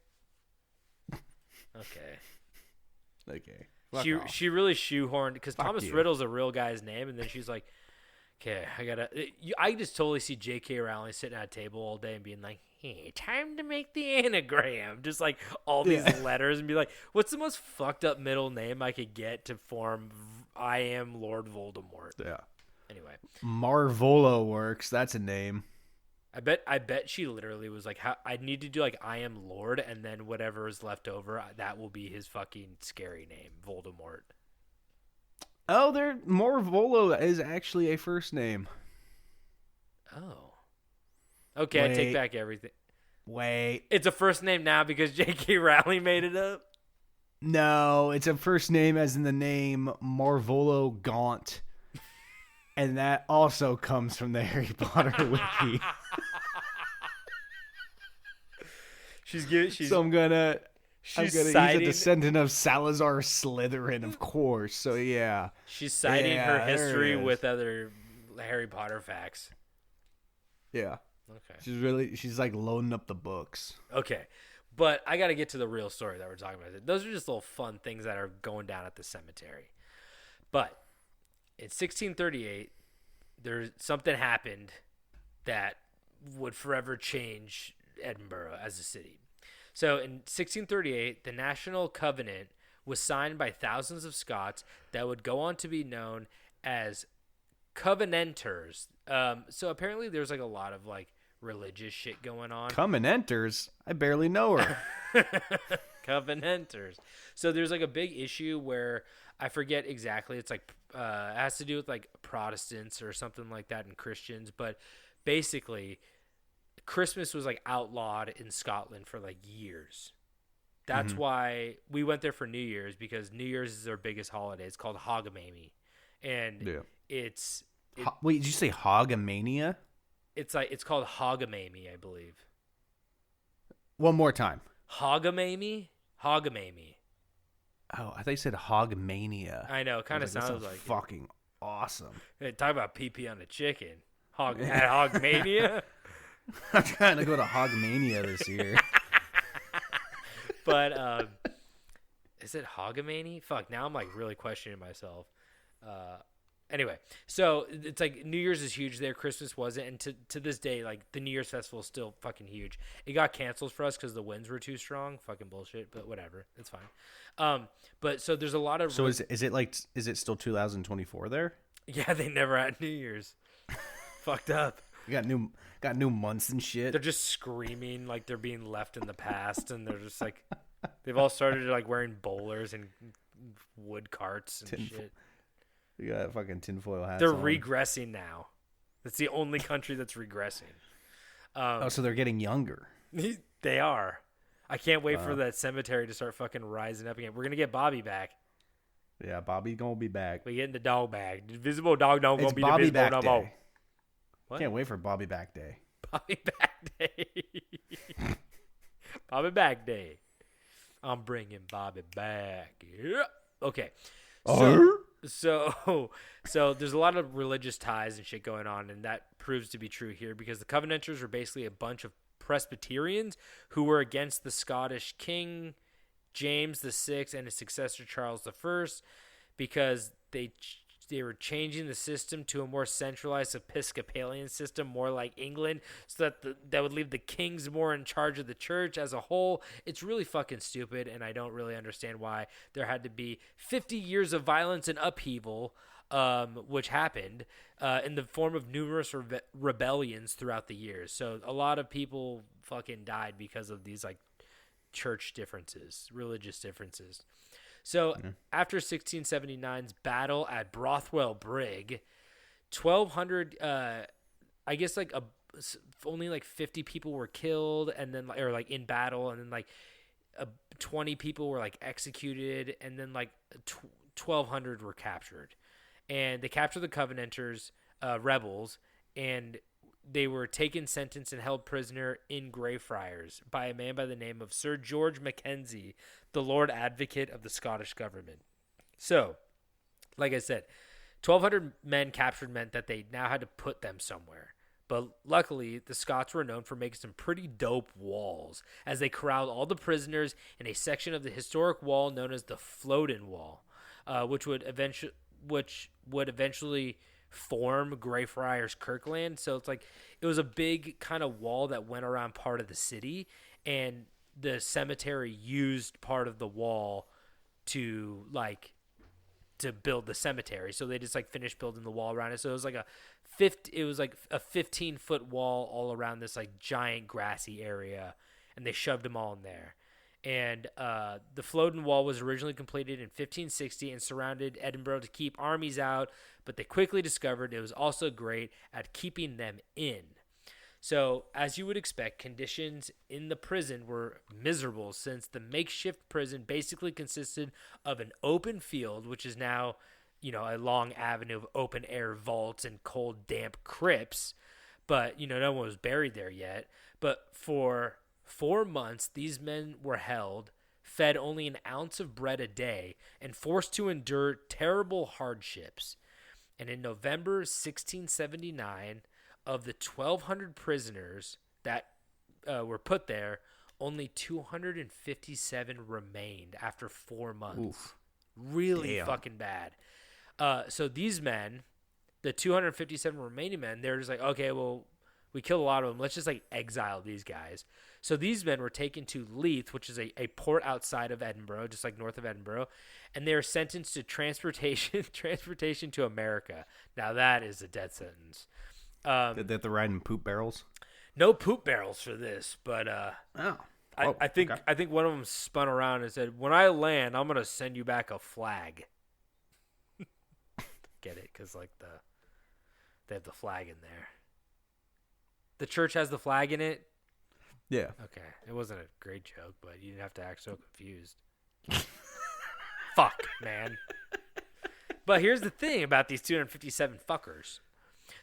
Okay. Okay. Fuck off. She really shoehorned because Fuck Thomas you. Riddle's a real guy's name, and then she's like, "Okay, I just totally see J.K. Rowling sitting at a table all day and being like, "Hey, time to make the anagram," just like all these letters, and be like, "What's the most fucked up middle name I could get to form I am Lord Voldemort?" Yeah. Anyway, Marvolo works. That's a name. I bet she literally was like, I need to do like I am Lord, and then whatever is left over, that will be his fucking scary name, Voldemort. Oh, Marvolo is actually a first name. Oh. Okay, I take back everything. Wait. It's a first name now because J.K. Rowling made it up? No, it's a first name as in the name Marvolo Gaunt. And that also comes from the Harry Potter wiki. So I'm gonna he's a descendant of Salazar Slytherin, of course. So yeah. She's citing Yeah, her there history it is. with other Harry Potter facts. Yeah. Okay. She's like loading up the books. Okay. But I got to get to the real story that we're talking about. Those are just little fun things that are going down at the cemetery. But in 1638, something happened that would forever change Edinburgh as a city. So in 1638, the National Covenant was signed by thousands of Scots that would go on to be known as Covenanters. So apparently there's like a lot of like religious shit going on. Covenanters? I barely know her. Covenanters. So there's like a big issue where I forget exactly. It's like it has to do with like Protestants or something like that and Christians, but basically Christmas was like outlawed in Scotland for like years. That's why we went there for New Year's, because New Year's is their biggest holiday. It's called Hogamamy, and Wait, did you say Hogamania? It's called Hogamamy, I believe. One more time. Hogamamy. Oh, I thought you said Hogmania. I know, it kind of That sounds sounds like fucking awesome. Hey, talk about pee on the chicken. At Hogmania. I'm trying to go to Hogmania this year. But is it Hogamany? Fuck, now I'm like really questioning myself. Anyway, so it's like New Year's is huge there. Christmas wasn't, and to this day, like the New Year's festival is still fucking huge. It got canceled for us because the winds were too strong. Fucking bullshit, but whatever, it's fine. But so there's a lot of. So is it still 2024 there? Yeah, they never had New Year's. Fucked up. You got new months and shit. They're just screaming like they're being left in the past, and they're just like they've all started like wearing bowlers and wood carts and shit. You got fucking tinfoil hats. They're on. regressing now. That's the only country that's regressing. So they're getting younger. They are. I can't wait for that cemetery to start fucking rising up again. We're gonna get Bobby back. Yeah, Bobby gonna be back. We getting the dog bag. The visible dog don't It's gonna be Bobby the visible back no day. more. What? Can't wait for Bobby back day. Bobby back day. Bobby back day. I'm bringing Bobby back. Yeah. Okay. So there's a lot of religious ties and shit going on, and that proves to be true here because the Covenanters were basically a bunch of Presbyterians who were against the Scottish king James VI and his successor Charles I because they were changing the system to a more centralized Episcopalian system, more like England, so that that would leave the kings more in charge of the church as a whole. It's really fucking stupid, and I don't really understand why there had to be 50 years of violence and upheaval, which happened in the form of numerous rebellions throughout the years. So a lot of people fucking died because of these like church differences, religious differences. So after 1679's battle at Brothwell Brig, 1,200, I guess like only like 50 people were killed, and then or like in battle, and then like 20 people were like executed, and then like 1,200 were captured, and they captured the Covenanters, rebels, and they were taken, sentenced, and held prisoner in Greyfriars by a man by the name of Sir George Mackenzie, the Lord Advocate of the Scottish government. So, like I said, 1,200 men captured meant that they now had to put them somewhere. But luckily, the Scots were known for making some pretty dope walls, as they corralled all the prisoners in a section of the historic wall known as the Floating Wall, which would eventually form Greyfriars Kirkyard. So it's like it was a big kind of wall that went around part of the city, and the cemetery used part of the wall to build the cemetery. So they just like finished building the wall around it. So it was like a 15-foot wall all around this like giant grassy area, and they shoved them all in there. And the Floating Wall was originally completed in 1560 and surrounded Edinburgh to keep armies out, but they quickly discovered it was also great at keeping them in. So, as you would expect, conditions in the prison were miserable, since the makeshift prison basically consisted of an open field, which is now, a long avenue of open-air vaults and cold, damp crypts. But, no one was buried there yet. But for 4 months, these men were held, fed only an ounce of bread a day, and forced to endure terrible hardships. And in November 1679, of the 1,200 prisoners that were put there, only 257 remained after 4 months. Oof. Really Damn. fucking bad. So these men, the 257 remaining men, they're just like, okay, well, we killed a lot of them. Let's just like exile these guys. So these men were taken to Leith, which is a port outside of Edinburgh, just like north of Edinburgh, and they were sentenced to transportation to America. Now that is a death sentence. Did they have to ride in poop barrels? No poop barrels for this, but Oh. I think okay. I think one of them spun around and said, "When I land, I'm gonna send you back a flag." Get it? Because like they have the flag in there. The church has the flag in it. Yeah. Okay, it wasn't a great joke, but you didn't have to act so confused. Fuck, man. But here's the thing about these 257 fuckers.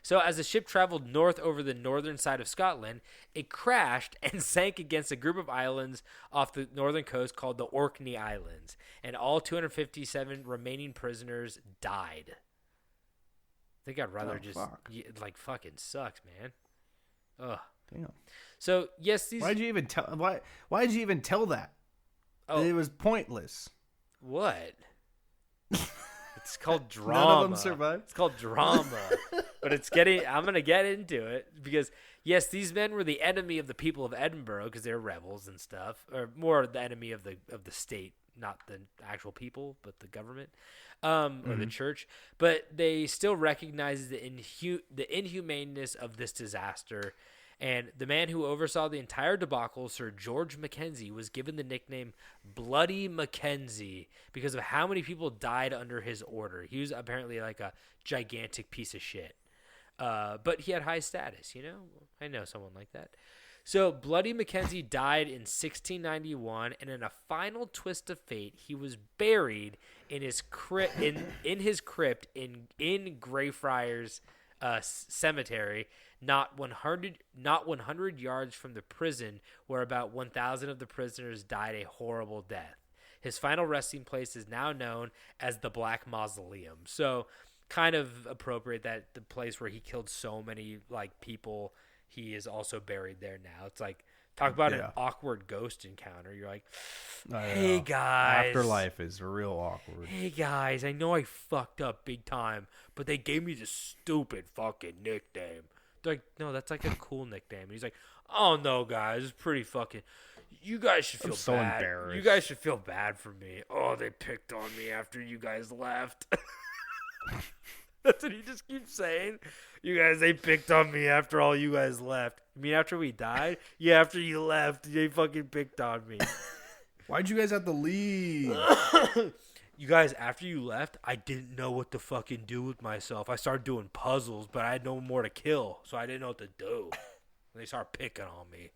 So as the ship traveled north over the northern side of Scotland, it crashed and sank against a group of islands off the northern coast called the Orkney Islands, and all 257 remaining prisoners died. I think I'd rather fucking sucks, man. Ugh. Damn. So yes, these. Why'd you even tell? Why did you even tell that? Oh, It was pointless. what? It's called drama. None of them survived. It's called drama. But I'm going to get into it because, yes, these men were the enemy of the people of Edinburgh because they're rebels and stuff, or more the enemy of the state, not the actual people, but the government or the church. But they still recognize the inhumaneness of this disaster. And the man who oversaw the entire debacle, Sir George Mackenzie, was given the nickname Bloody Mackenzie because of how many people died under his order. He was apparently like a gigantic piece of shit. But he had high status, I know someone like that. So Bloody Mackenzie died in 1691, and in a final twist of fate, he was buried in his crypt in Greyfriars Cemetery, not 100 yards from the prison, where about 1,000 of the prisoners died a horrible death. His final resting place is now known as the Black Mausoleum. So, kind of appropriate that the place where he killed so many people, he is also buried there now. It's like, talk about an awkward ghost encounter. You're like, hey guys, afterlife is real awkward. Hey guys, I know I fucked up big time, but they gave me this stupid fucking nickname. They're like, no, that's like a cool nickname. And he's like, oh no, guys, it's pretty fucking. You guys should feel so bad. embarrassed. You guys should feel bad for me. Oh, they picked on me after you guys left. That's what he just keeps saying. You guys, they picked on me after all you guys left. You mean after we died? Yeah, after you left, they fucking picked on me. Why'd you guys have to leave? You guys, after you left, I didn't know what to fucking do with myself. I started doing puzzles, but I had no more to kill, so I didn't know what to do. And they started picking on me.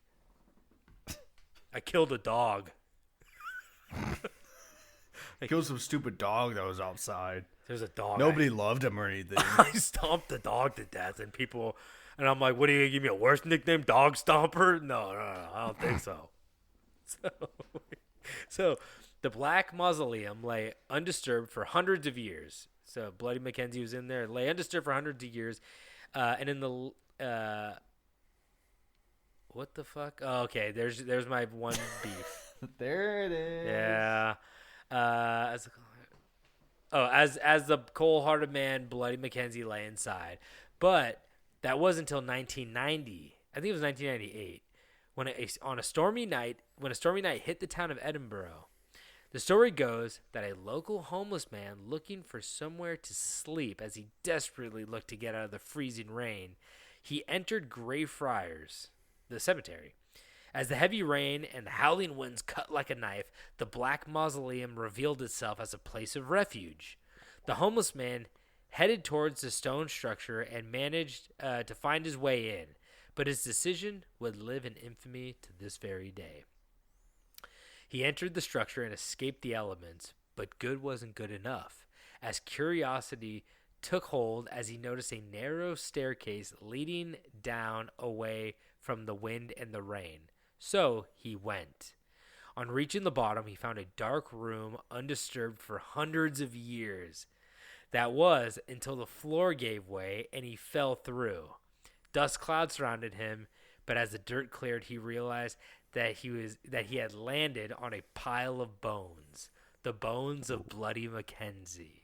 I killed a dog. Killed some stupid dog that was outside. There's a dog. Nobody loved him or anything. I stomped the dog to death, and I'm like, what, are you going to give me a worse nickname? Dog Stomper? No, I don't think so. So the Black Mausoleum lay undisturbed for hundreds of years. So Bloody Mackenzie was in there, lay undisturbed for hundreds of years. And in the what the fuck? Oh, okay, there's my one beef. There it is. Yeah. As the cold-hearted man, Bloody Mackenzie lay inside. But that wasn't until 1990. I think it was 1998. When a stormy night hit the town of Edinburgh. The story goes that a local homeless man looking for somewhere to sleep as he desperately looked to get out of the freezing rain, he entered Greyfriars, the cemetery. As the heavy rain and the howling winds cut like a knife, the Black Mausoleum revealed itself as a place of refuge. The homeless man headed towards the stone structure and managed to find his way in, but his decision would live in infamy to this very day. He entered the structure and escaped the elements, but good wasn't good enough, as curiosity took hold as he noticed a narrow staircase leading down away from the wind and the rain. So he went. On reaching the bottom, he found a dark room undisturbed for hundreds of years. That was until the floor gave way and he fell through. Dust clouds surrounded him, but as the dirt cleared, he realized that he had landed on a pile of bones, the bones of Bloody Mackenzie.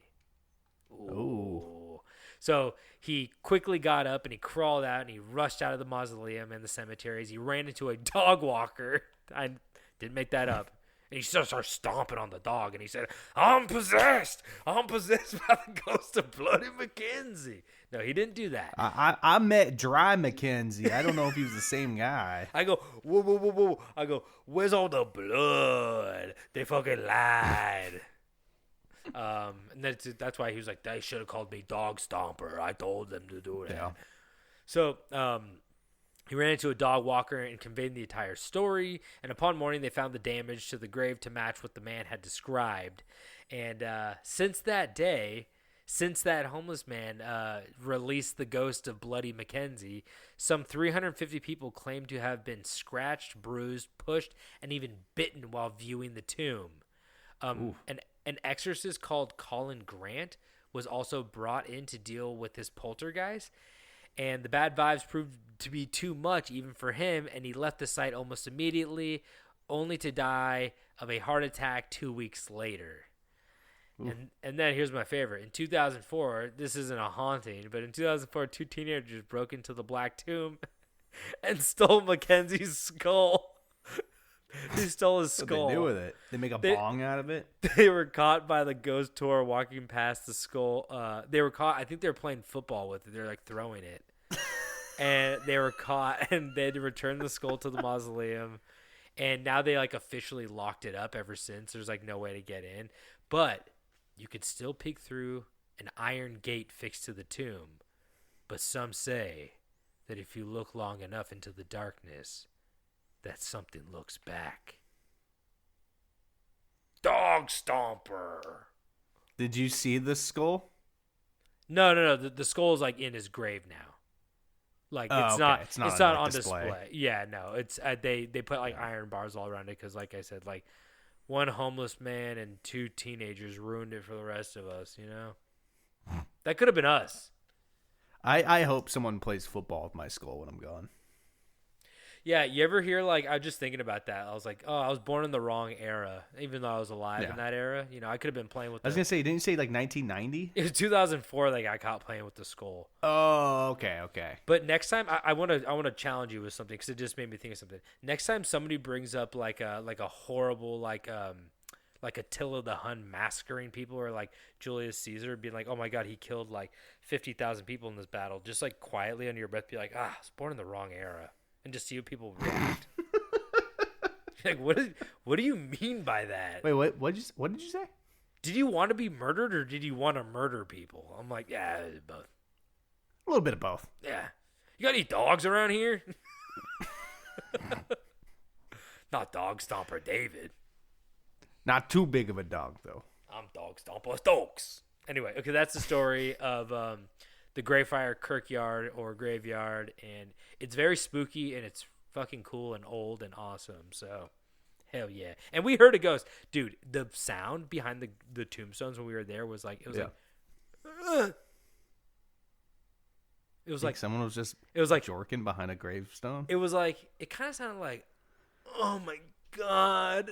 Ooh. So he quickly got up and he crawled out and he rushed out of the mausoleum and the cemeteries. He ran into a dog walker. I didn't make that up. And he started stomping on the dog and he said, I'm possessed. I'm possessed by the ghost of Bloody Mackenzie. No, he didn't do that. I met Dry Mackenzie. I don't know if he was the same guy. I go, whoa, whoa, whoa, whoa. I go, where's all the blood? They fucking lied. And that's why he was like, they should have called me Dog Stomper. I told them to do that. Yeah. So, he ran into a dog walker and conveyed the entire story. And upon morning, they found the damage to the grave to match what the man had described. And since that homeless man released the ghost of Bloody Mackenzie, some 350 people claim to have been scratched, bruised, pushed, and even bitten while viewing the tomb. An exorcist called Colin Grant was also brought in to deal with this poltergeist. And the bad vibes proved to be too much even for him, and he left the site almost immediately, only to die of a heart attack 2 weeks later. And then here's my favorite. In 2004, this isn't a haunting, but in 2004, two teenagers broke into the Black Tomb and stole Mackenzie's skull. They stole his skull. What they do with it? They make a bong out of it? They were caught by the ghost tour walking past the skull. They were caught. I think they were playing football with it. They're like throwing it. And they were caught, and they had to return the skull to the mausoleum. And now they like officially locked it up ever since. There's like no way to get in. But you could still peek through an iron gate fixed to the tomb. But some say that if you look long enough into the darkness, that something looks back. Dog Stomper. Did you see the skull? No. The skull is like in his grave now. Like Oh, it's okay. not. It's It's not not on on display. display. Yeah, no. It's they put like iron bars all around it because, like I said, like one homeless man and 2 teenagers ruined it for the rest of us. You know, that could have been us. I hope someone plays football with my skull when I'm gone. Yeah, you ever hear, like, I was just thinking about that. I was like, oh, I was born in the wrong era, even though I was alive in that era. You know, I could have been playing with I was going to say, didn't you say like 1990? It was 2004 that I got caught playing with the skull. Oh, okay. But next time, I want to challenge you with something because it just made me think of something. Next time somebody brings up like a horrible like Attila the Hun massacring people, or like Julius Caesar being like, oh my God, he killed like 50,000 people in this battle. Just like quietly under your breath, be like, I was born in the wrong era, and just see how people react. Like, what do you mean by that? Wait, what did you say? Did you want to be murdered or did you want to murder people? I'm like, yeah, both. A little bit of both. Yeah. You got any dogs around here? Not Dog Stomper David. Not too big of a dog, though. I'm Dog Stomper Stokes. Anyway, okay, that's the story of the Greyfriars Kirkyard or graveyard, and it's very spooky and it's fucking cool and old and awesome. So, hell yeah! And we heard a ghost, dude. The sound behind the tombstones when we were there was like it was like. It was like someone was just jorking behind a gravestone. It was like it kind of sounded like, oh my God.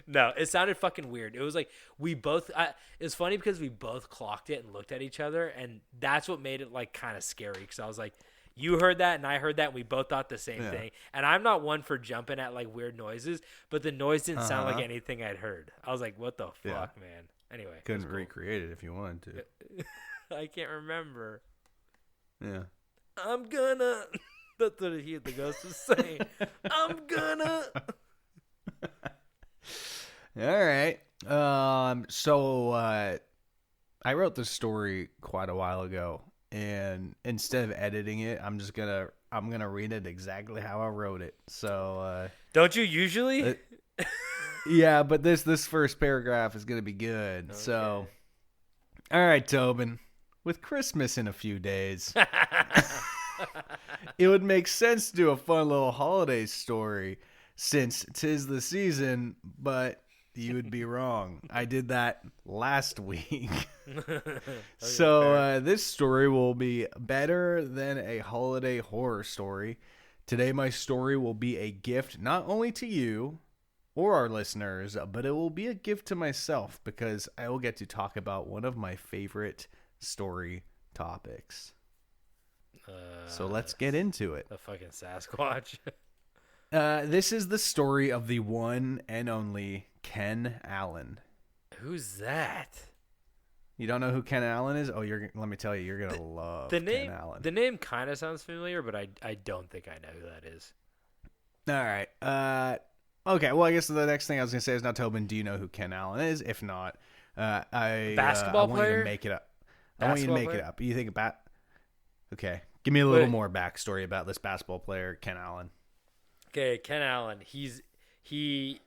No, it sounded fucking weird. It was like it was funny because we both clocked it and looked at each other, and that's what made it like kind of scary because I was like, you heard that and I heard that and we both thought the same thing. And I'm not one for jumping at like weird noises, but the noise didn't sound like anything I'd heard. I was like, what the fuck, man? Anyway. Couldn't recreate it if you wanted to. I can't remember. Yeah. I'm gonna. That's what the ghost was saying. I'm gonna. All right. So I wrote this story quite a while ago, and instead of editing it, I'm gonna read it exactly how I wrote it. So don't you usually? Yeah, but this first paragraph is gonna be good. Okay. So, all right, Tobin. With Christmas in a few days, it would make sense to do a fun little holiday story, since 'tis the season, but you would be wrong. I did that last week. So this story will be better than a holiday horror story. Today my story will be a gift not only to you or our listeners, but it will be a gift to myself because I will get to talk about one of my favorite story topics. So let's get into it. The fucking Sasquatch. This is the story of the one and only Ken Allen. Who's that? You don't know who Ken Allen is? Oh, let me tell you, you're gonna love Ken Allen. The name kind of sounds familiar, but I don't think I know who that is. All right. Okay. Well, I guess the next thing I was gonna say is, now, Tobin, do you know who Ken Allen is? If not, basketball I want player? you to make it up. I want you to make it up. You think about? Okay. Give me a little more backstory about this basketball player, Ken Allen. Okay, Ken Allen. He's the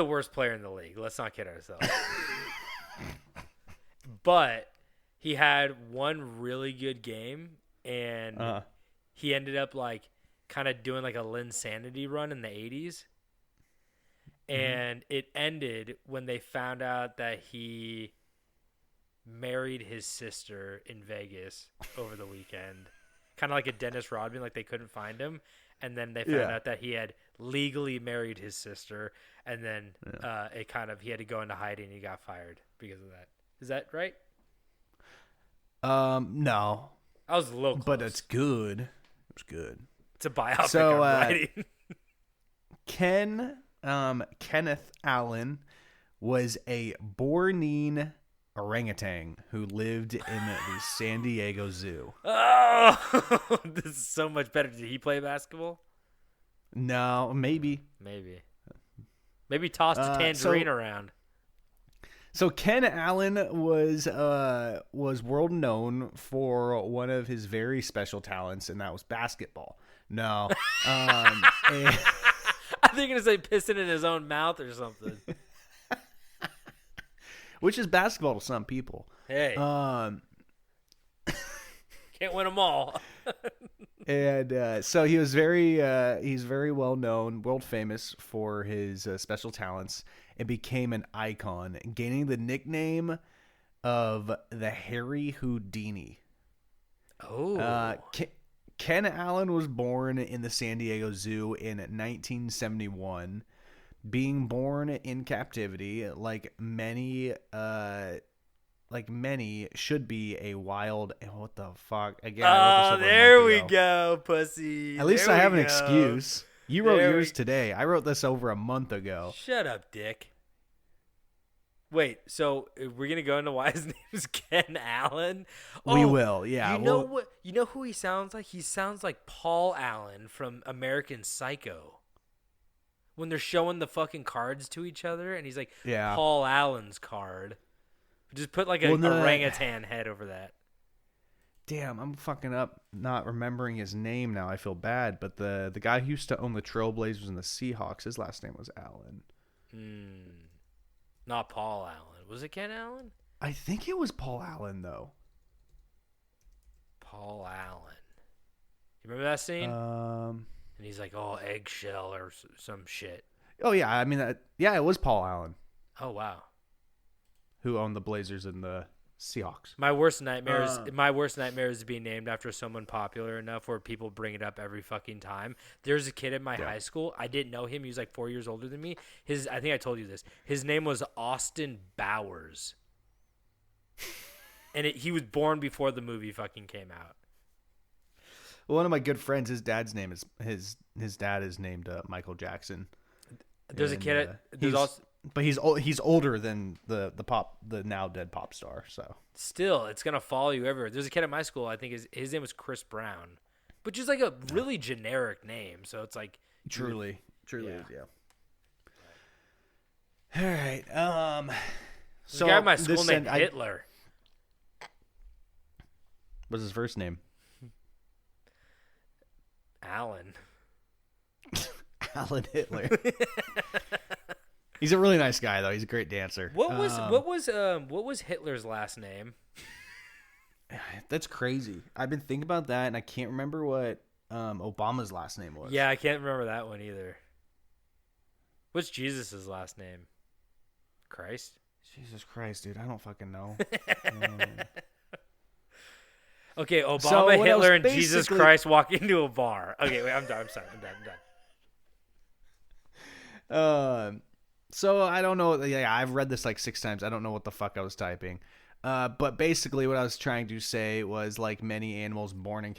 worst player in the league. Let's not kid ourselves. But he had one really good game, and he ended up like kind of doing like a Linsanity run in the 80s. And it ended when they found out that he married his sister in Vegas over the weekend. Kind of like a Dennis Rodman, like they couldn't find him. And then they found out that he had legally married his sister. And then he had to go into hiding and he got fired because of that. Is that right? No. I was a little close. But it's good. It was good. It's a biopic I'm writing. Kenneth Allen was a Bornene orangutan who lived in the San Diego Zoo. Oh, this is so much better. Did he play basketball? No, maybe tossed a tangerine around. So Ken Allen was world known for one of his very special talents, and that was basketball. No, and, I think you're gonna say pissing in his own mouth or something. which is basketball to some people. Hey, can't win them all. And so he was he's very well known, world famous for his special talents, and became an icon, gaining the nickname of the Harry Houdini. Oh, Ken Allen was born in the San Diego Zoo in 1971. Being born in captivity, like many should be a wild. What the fuck? Again, I wrote this over a there month we ago. go, pussy. At least There I have we an go. excuse. You wrote There yours we- today. I wrote this over a month ago. Shut up, Dick. Wait, so we're gonna go into why his name is Ken Allen? We Oh, will, yeah. You know what? You know who he sounds like? He sounds like Paul Allen from American Psycho. When they're showing the fucking cards to each other, and he's like, Yeah. Paul Allen's card. Just put like a Well, no, orangutan head over that. Damn, I'm fucking up not remembering his name now. I feel bad. But the guy who used to own the Trailblazers and the Seahawks, his last name was Allen. Not Paul Allen. Was it Ken Allen? I think it was Paul Allen, though. Paul Allen. You remember that scene? And he's like, oh, eggshell or some shit. Oh, yeah. I mean, yeah, it was Paul Allen Oh, wow. who owned the Blazers and the Seahawks. My worst nightmare is being named after someone popular enough where people bring it up every fucking time. There's a kid in my high school. I didn't know him. He was like 4 years older than me. I think I told you this. His name was Austin Bowers. And he was born before the movie fucking came out. One of my good friends, his dad's name is his dad is named Michael Jackson. There's a And, kid. There's also but he's older than the now dead pop star. So still, it's gonna follow you everywhere. There's a kid at my school. I think his name was Chris Brown, which is like a really generic name. So it's like truly Yeah. is, yeah. All right. There's a guy at my school named Hitler. What's his first name? Alan. Alan Hitler. He's a really nice guy, though. He's a great dancer. What was Hitler's last name? That's crazy. I've been thinking about that, and I can't remember what Obama's last name was. Yeah, I can't remember that one either. What's Jesus' last name? Christ? Jesus Christ, dude. I don't fucking know. Okay, Obama, So what I was Hitler, and Jesus basically- Christ walk into a bar. Okay, wait, I'm done. I'm sorry. I'm done. So I don't know. Yeah, I've read this like 6 times. I don't know what the fuck I was typing. But basically what I was trying to say was, like many animals born in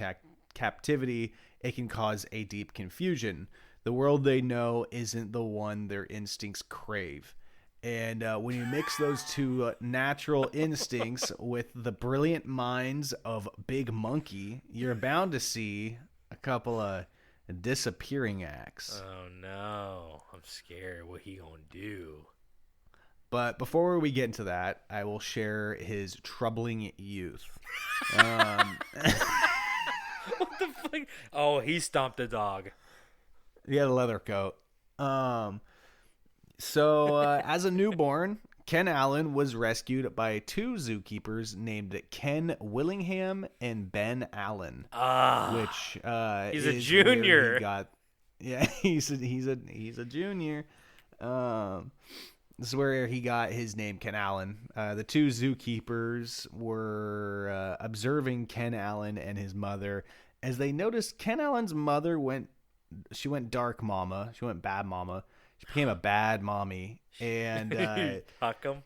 captivity, it can cause a deep confusion. The world they know isn't the one their instincts crave. And when you mix those two natural instincts with the brilliant minds of Big Monkey, you're bound to see a couple of disappearing acts. Oh no, I'm scared. What he gonna do? But before we get into that, I will share his troubling youth. What the fuck? Oh, he stomped a dog. He had a leather coat. So as a newborn, Ken Allen was rescued by 2 zookeepers named Ken Willingham and Ben Allen. Which he's a is junior. where he got, yeah, he's a junior. This is where he got his name, Ken Allen. The 2 zookeepers were observing Ken Allen and his mother as they noticed Ken Allen's mother went dark mama. She went bad mama. She became a bad mommy. And Huck him.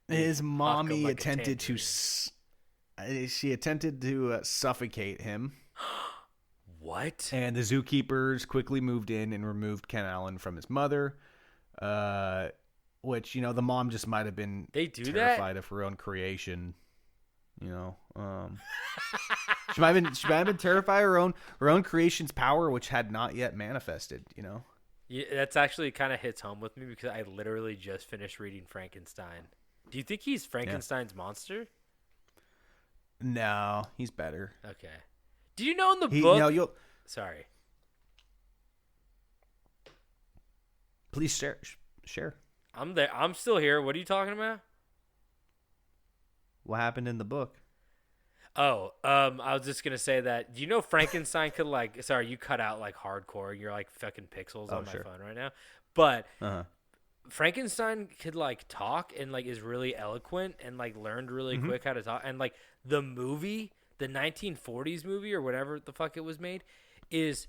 his mommy like a attempted to suffocate him. What? And the zookeepers quickly moved in and removed Ken Allen from his mother. Which, you know, the mom just might have been They do terrified of her own creation. You know, she might have been terrified of her own creation's power, which had not yet manifested. You know, Yeah, that's actually kind of hits home with me because I literally just finished reading Frankenstein. Do you think he's Frankenstein's monster? No, he's better. Okay. Do you know in the book? No, Sorry. please share. I'm there. I'm still here. What are you talking about? What happened in the book? Oh, I was just gonna say that. Do you know Frankenstein could like? Sorry, you cut out like hardcore. You're like fucking pixels on my phone right now. But Frankenstein could like talk and like is really eloquent and like learned really quick how to talk. And like the movie, the 1940s movie or whatever the fuck it was made, is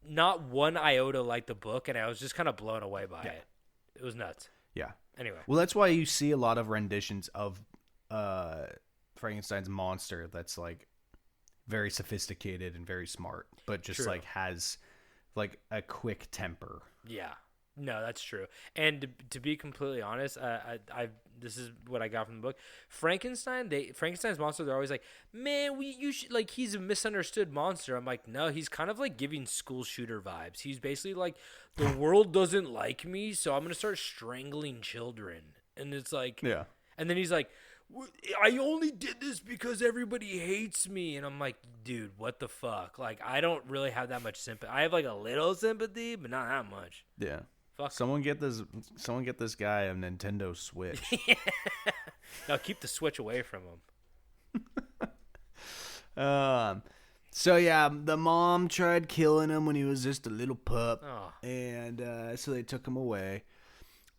not one iota like the book. And I was just kind of blown away by it. It was nuts. Yeah. Anyway. Well, that's why you see a lot of renditions of Frankenstein's monster that's like very sophisticated and very smart, but just like has like a quick temper. Yeah. No, that's true. And to be completely honest, I this is what I got from the book. Frankenstein's monster. They're always like, man, you should like he's a misunderstood monster. I'm like, no, he's kind of like giving school shooter vibes. He's basically like, the world doesn't like me, so I'm gonna start strangling children. And it's like, and then he's like, I only did this because everybody hates me. And I'm like, dude, what the fuck? Like, I don't really have that much sympathy. I have like a little sympathy, but not that much. Yeah. Fuck. Someone get this guy a Nintendo Switch. No, keep the Switch away from him. So yeah, the mom tried killing him when he was just a little pup, and so they took him away.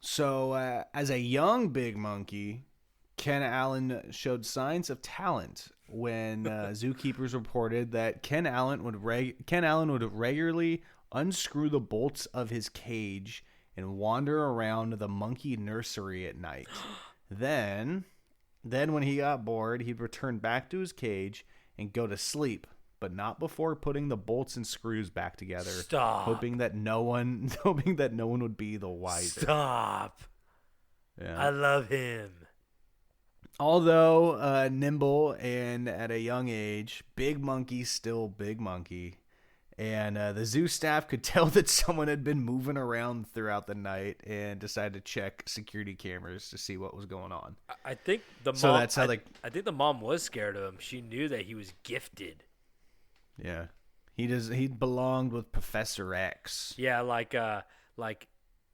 So as a young big monkey, Ken Allen showed signs of talent when zookeepers reported that Ken Allen would regularly unscrew the bolts of his cage and wander around the monkey nursery at night. Then when he got bored, he'd return back to his cage and go to sleep, but not before putting the bolts and screws back together. Stop. Hoping that no one would be the wiser. Stop. Yeah. I love him. Although nimble and at a young age, big monkey still big monkey. And the zoo staff could tell that someone had been moving around throughout the night and decided to check security cameras to see what was going on. I think the mom. So that's how I think the mom was scared of him. She knew that he was gifted. Yeah, he belonged with Professor X. Yeah, like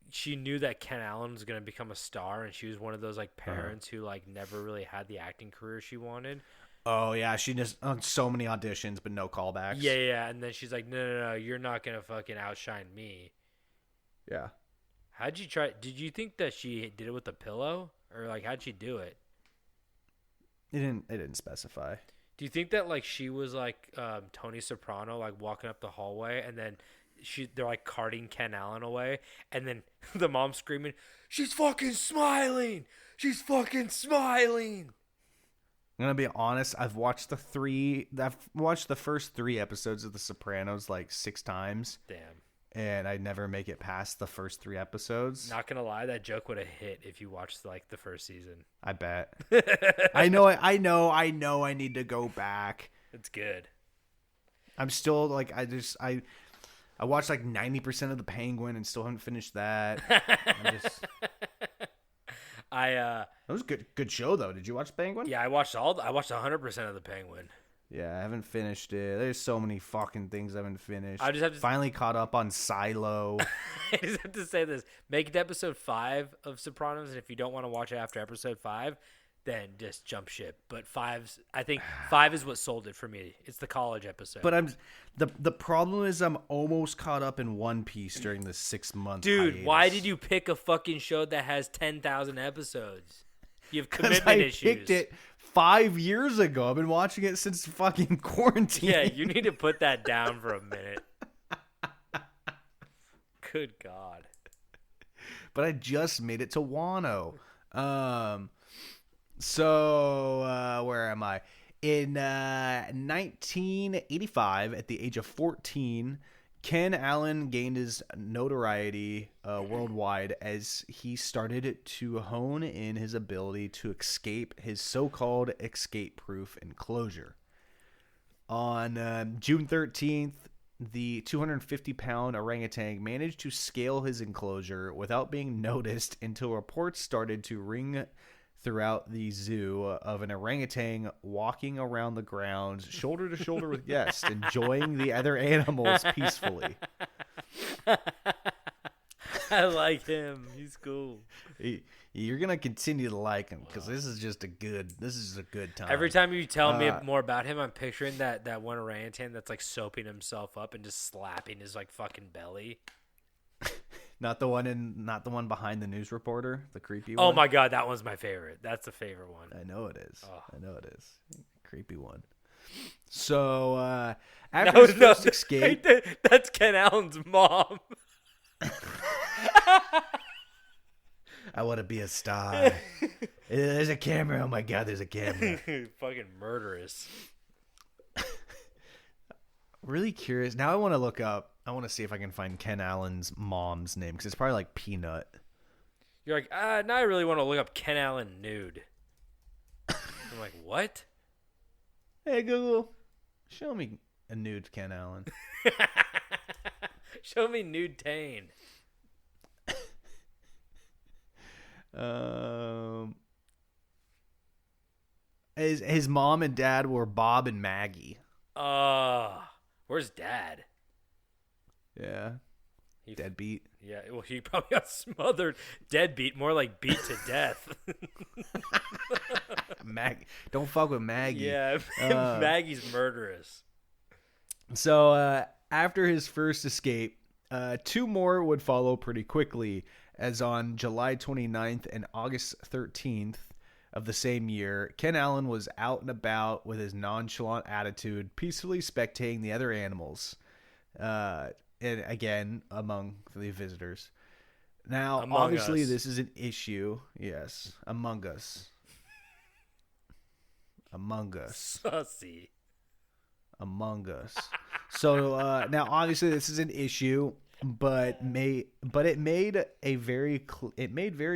she knew that Ken Allen was gonna become a star, and she was one of those like parents who like never really had the acting career she wanted. Oh yeah, she just on so many auditions but no callbacks. Yeah, and then she's like, no, you're not gonna fucking outshine me. Yeah. How'd you try? Did you think that she did it with a pillow, or like how'd she do it? It didn't specify. Do you think that like she was like Tony Soprano, like walking up the hallway, and then they're like carting Ken Allen away, and then the mom screaming, "She's fucking smiling! She's fucking smiling!" I'm gonna be honest. I've watched the first 3 episodes of The Sopranos like 6 times. Damn. And I never make it past the first 3 episodes. Not gonna lie, that joke would have hit if you watched like the first season. I bet. I know. I need to go back. It's good. I'm still like I watched like 90% of The Penguin and still haven't finished that. That was a good show though. Did you watch Penguin? Yeah, I watched 100% of The Penguin. Yeah, I haven't finished it. There's so many fucking things I haven't finished. I just have to finally caught up on Silo. I just have to say this: make it to episode 5 of Sopranos, and if you don't want to watch it after episode 5, then just jump ship. But I think 5 is what sold it for me. It's the college episode. But the problem is I'm almost caught up in One Piece during the 6-month Dude, hiatus. why did you pick a fucking show that has 10,000 episodes? You have commitment I issues. picked it 5 years ago. I've been watching it since fucking quarantine. Yeah, you need to put that down for a minute. Good God. But I just made it to Wano. So where am I? In 1985, at the age of 14, Ken Allen gained his notoriety worldwide as he started to hone in his ability to escape his so-called escape-proof enclosure. On June 13th, the 250-pound orangutan managed to scale his enclosure without being noticed until reports started to ring throughout the zoo of an orangutan walking around the grounds shoulder to shoulder with guests, enjoying the other animals peacefully. I like him. He's cool. You're gonna continue to like him because this is a good time. Every time you tell me more about him, I'm picturing that one orangutan that's like soaping himself up and just slapping his like fucking belly. Not the one behind the news reporter, the creepy Oh one. my god, that one's my favorite. That's the favorite one. I know it is. Oh. I know it is. Creepy one. So after his first escape, that's Ken Allen's mom. I want to be a star. There's a camera. Oh my god, there's a camera. Fucking murderous. Really curious. Now I want to look up. I want to see if I can find Ken Allen's mom's name because it's probably like Peanut. You're like, now I really want to look up Ken Allen nude. I'm like, what? Hey Google, show me a nude Ken Allen. Show me nude Tane. His mom and dad were Bob and Maggie. Where's Dad? Yeah. Deadbeat. Yeah, well, he probably got smothered. Deadbeat, more like beat to death. Don't fuck with Maggie. Yeah, Maggie's murderous. So after his first escape, two more would follow pretty quickly, as on July 29th and August 13th of the same year, Ken Allen was out and about with his nonchalant attitude, peacefully spectating the other animals. And again, among the visitors. Now, obviously, this is an issue. Yes, among us. Among us. Sussy. Among us. So now, obviously, this is an issue, but it made very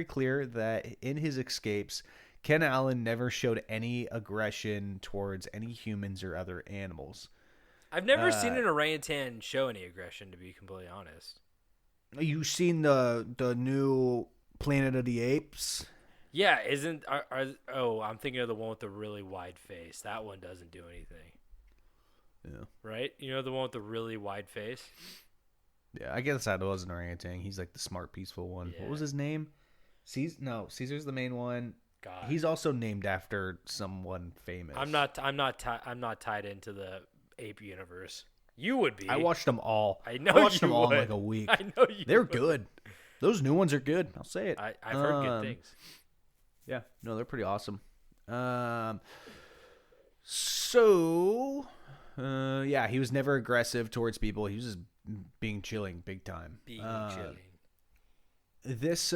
clear that in his escapes, Ken Allen never showed any aggression towards any humans or other animals. I've never seen an orangutan show any aggression, to be completely honest. You seen the new Planet of the Apes? Yeah, I'm thinking of the one with the really wide face. That one doesn't do anything. Yeah. Right? You know the one with the really wide face? Yeah, I guess that was an orangutan. He's like the smart, peaceful one. Yeah. What was his name? Caesar's the main one. God. He's also named after someone famous. I'm not tied into the ape universe. You would be. I watched them all. I know I watched you them all would. in like a week. I know you. They're would. good. Those new ones are good. I'll say it. I've heard good things. Yeah, no, they're pretty awesome. Yeah, he was never aggressive towards people. He was just being chilling big time. Chilling. This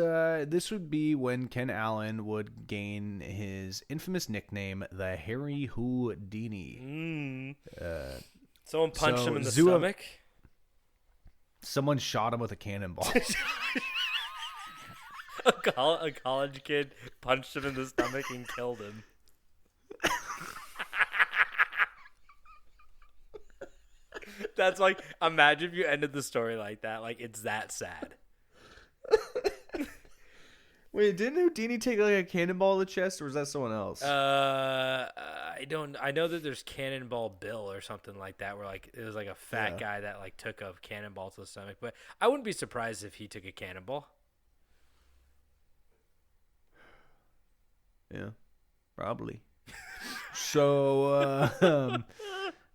would be when Ken Allen would gain his infamous nickname, the Hairy Houdini. Someone punched him in the stomach. Someone shot him with a cannonball. A college kid punched him in the stomach and killed him. That's like, imagine if you ended the story like that. Like, it's that sad. Wait, didn't Houdini take like a cannonball to the chest, or was that someone else? I know that there's Cannonball Bill or something like that, where like it was like a fat guy that like took a cannonball to the stomach. But I wouldn't be surprised if he took a cannonball. Yeah, probably. So,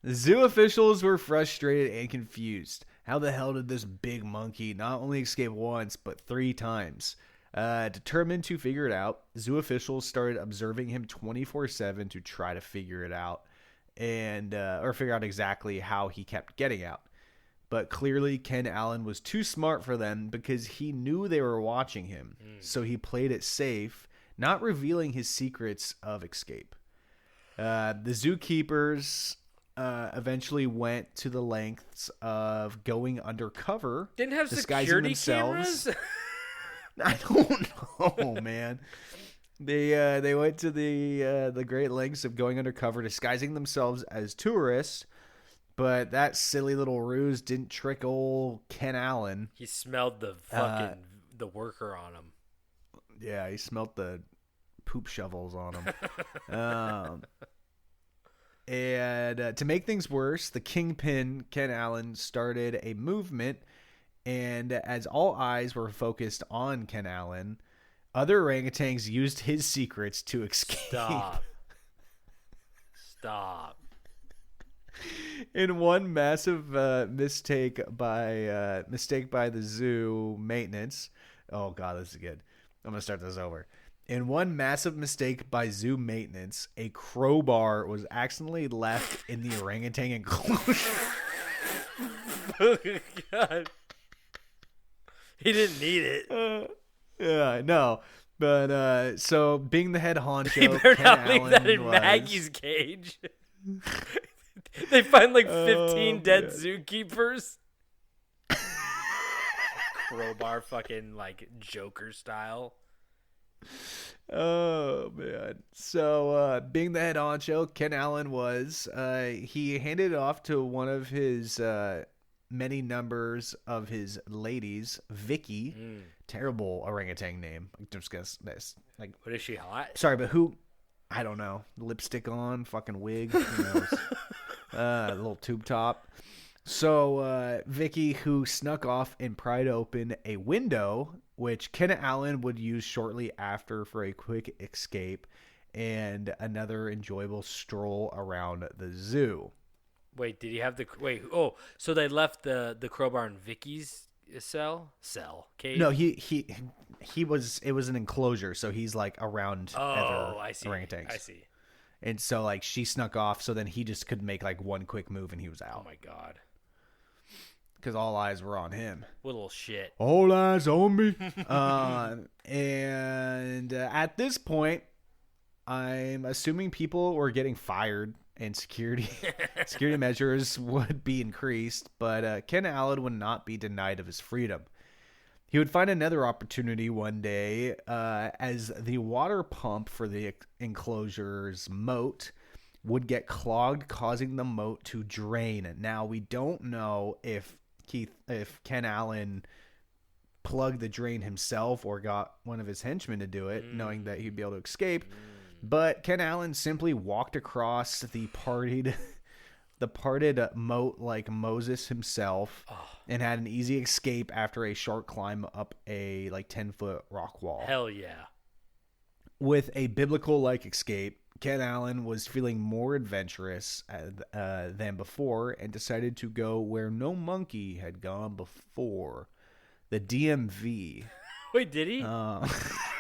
the zoo officials were frustrated and confused. How the hell did this big monkey not only escape once, but 3 times? Determined to figure it out, zoo officials started observing him 24/7 to try to figure it out or figure out exactly how he kept getting out. But clearly Ken Allen was too smart for them because he knew they were watching him. So he played it safe, not revealing his secrets of escape. The zookeepers eventually went to the lengths of going undercover, Didn't have disguising security themselves. cameras? I don't know, man. They went to the great lengths of going undercover, disguising themselves as tourists, But that silly little ruse didn't trick old Ken Allen. He smelled the fucking the worker on him. Yeah, he smelled the poop shovels on him. And to make things worse, the kingpin, Ken Allen, started a movement. And as all eyes were focused on Ken Allen, other orangutans used his secrets to escape. Stop. In one massive mistake by the zoo maintenance. Oh God, this is good. I'm gonna start this over. In one massive mistake by zoo maintenance, a crowbar was accidentally left in the orangutan enclosure. Oh God. He didn't need it. Yeah, I know. But so being the head honcho, He better Ken not leave that Allen in was... Maggie's cage. They find like 15 dead man. zookeepers. Crowbar fucking like Joker style. Oh man. So being the head honcho, Ken Allen was he handed it off to one of his many numbers of his ladies, Vicky. Terrible orangutan name. I'm just gonna this. Like, What, is she hot? sorry, but who? I don't know. Lipstick on, fucking wig. Who knows? Little tube top. So Vicky, who snuck off and pried open a window, which Ken Allen would use shortly after for a quick escape and another enjoyable stroll around the zoo. Wait, did he have the wait? Oh, so they left the crowbar in Vicky's cell cage. No, he was. It was an enclosure, so he's like around other I see. orangutans. I see. And so like she snuck off, so then he just could make like one quick move and he was Oh out my God. because all eyes were on him. What little shit. All eyes on me. And at this point, I'm assuming people were getting fired and security measures would be increased, but Ken Allen would not be denied of his freedom. He would find another opportunity one day as the water pump for the enclosure's moat would get clogged, causing the moat to drain. Now, we don't know if Ken Allen plugged the drain himself or got one of his henchmen to do it, knowing that he'd be able to escape. But Ken Allen simply walked across the parted moat like Moses himself and had an easy escape after a short climb up a like 10-foot rock wall. Hell yeah. With a biblical-like escape, Ken Allen was feeling more adventurous than before and decided to go where no monkey had gone before, the DMV. Wait, did he? No.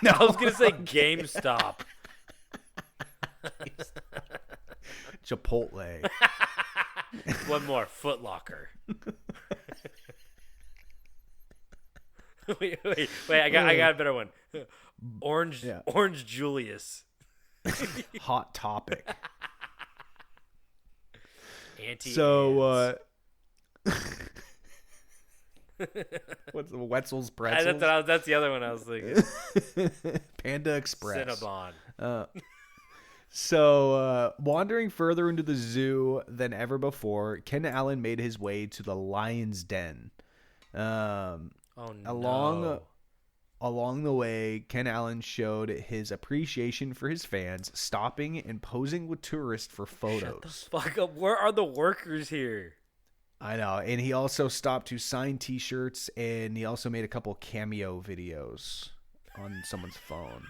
I was gonna say GameStop. Chipotle. One more, Foot Locker. wait! I got a better one. Orange Julius. Hot Topic. Anti. So, what's the Wetzel's Pretzels? That's the other one I was thinking. Panda Express. Cinnabon. So, wandering further into the zoo than ever before, Ken Allen made his way to the lion's den. Oh no. Along the way, Ken Allen showed his appreciation for his fans, stopping and posing with tourists for photos. Shut the fuck up. Where are the workers here? I know. And he also stopped to sign t-shirts, and he also made a couple cameo videos on someone's phone.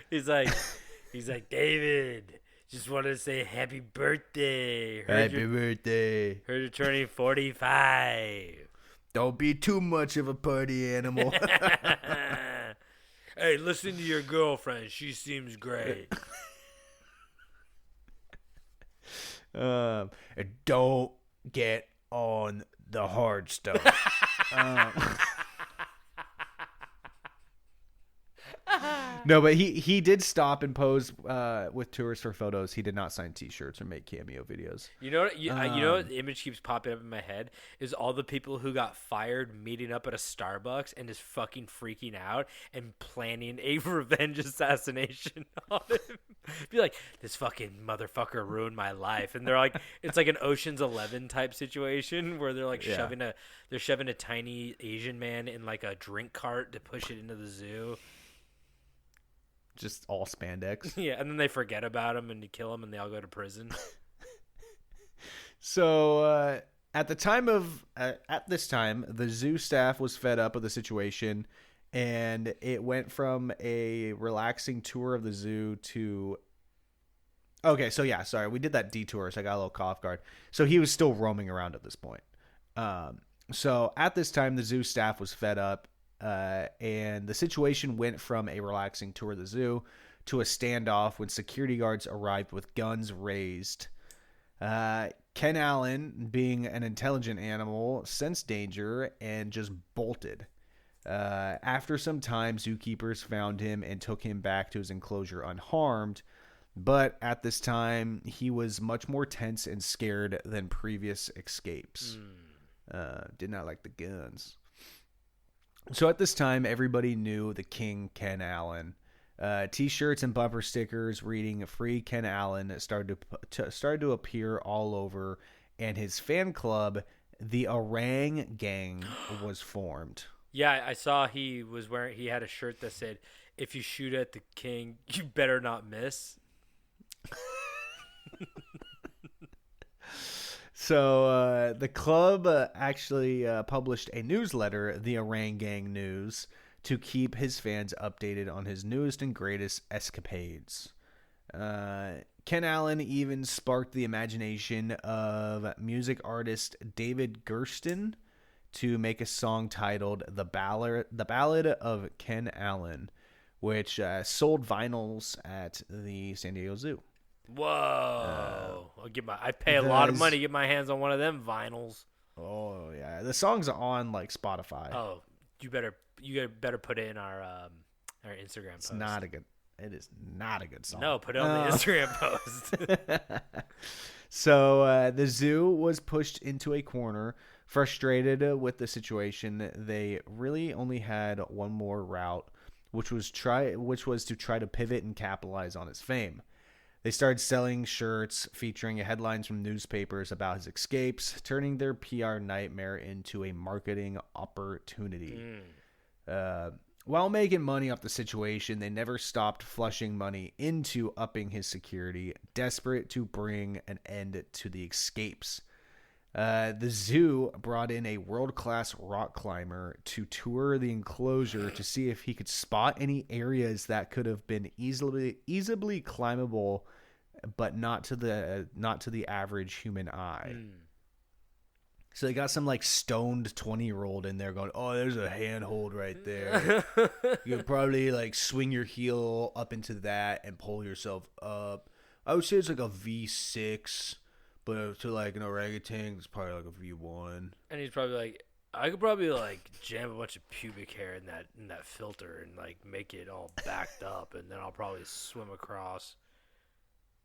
He's like, David, just wanted to say happy birthday. Happy birthday. Heard you're turning 45. Don't be too much of a party animal. Hey, listen to your girlfriend. She seems great. Don't get on the hard stuff. No, but he did stop and pose with tourists for photos. He did not sign T-shirts or make cameo videos. You know what? You know what image keeps popping up in my head is all the people who got fired meeting up at a Starbucks and just fucking freaking out and planning a revenge assassination on him. Be like, this fucking motherfucker ruined my life, and they're like, it's like an Ocean's 11 type situation where they're like shoving a tiny Asian man in like a drink cart to push it into the zoo. Just all spandex. Yeah, and then they forget about him and you kill him and they all go to prison. So at this time, the zoo staff was fed up with the situation, and it went from a relaxing tour of the zoo to. Okay, so yeah, sorry, we did that detour, so I got a little off guard. So he was still roaming around at this point. So at this time, the zoo staff was fed up, and the situation went from a relaxing tour of the zoo to a standoff when security guards arrived with guns raised. Ken Allen, being an intelligent animal, sensed danger and just bolted. After some time, zookeepers found him and took him back to his enclosure unharmed. But at this time, he was much more tense and scared than previous escapes. Did not like the guns. So at this time, everybody knew the King Ken Allen. T-shirts and bumper stickers reading "Free Ken Allen" started to appear all over, and his fan club, the Orang Gang, was formed. Yeah, I saw he had a shirt that said, "If you shoot at the king, you better not miss." So the club actually published a newsletter, the Orang Gang News, to keep his fans updated on his newest and greatest escapades. Ken Allen even sparked the imagination of music artist David Gersten to make a song titled "The Ballad of Ken Allen," which sold vinyls at the San Diego Zoo. Whoa! I'd pay a lot of money to get my hands on one of them vinyls. Oh yeah, the song's on like Spotify. Oh, you better put it in our Instagram post. It is not a good song. No, put it on the Instagram post. So the zoo was pushed into a corner. Frustrated with the situation, they really only had one more route, which was to try to pivot and capitalize on his fame. They started selling shirts featuring headlines from newspapers about his escapes, turning their PR nightmare into a marketing opportunity. While making money off the situation, they never stopped flushing money into upping his security, desperate to bring an end to the escapes. The zoo brought in a world-class rock climber to tour the enclosure to see if he could spot any areas that could have been easily climbable, but not to the average human eye. So they got some like stoned 20-year-old in there going, "Oh, there's a handhold right there. You could probably like swing your heel up into that and pull yourself up. I would say it's like a V6, but to like an orangutan, it's probably like a V1." And he's probably like, "I could probably like jam a bunch of pubic hair in that filter and like make it all backed up, and then I'll probably swim across."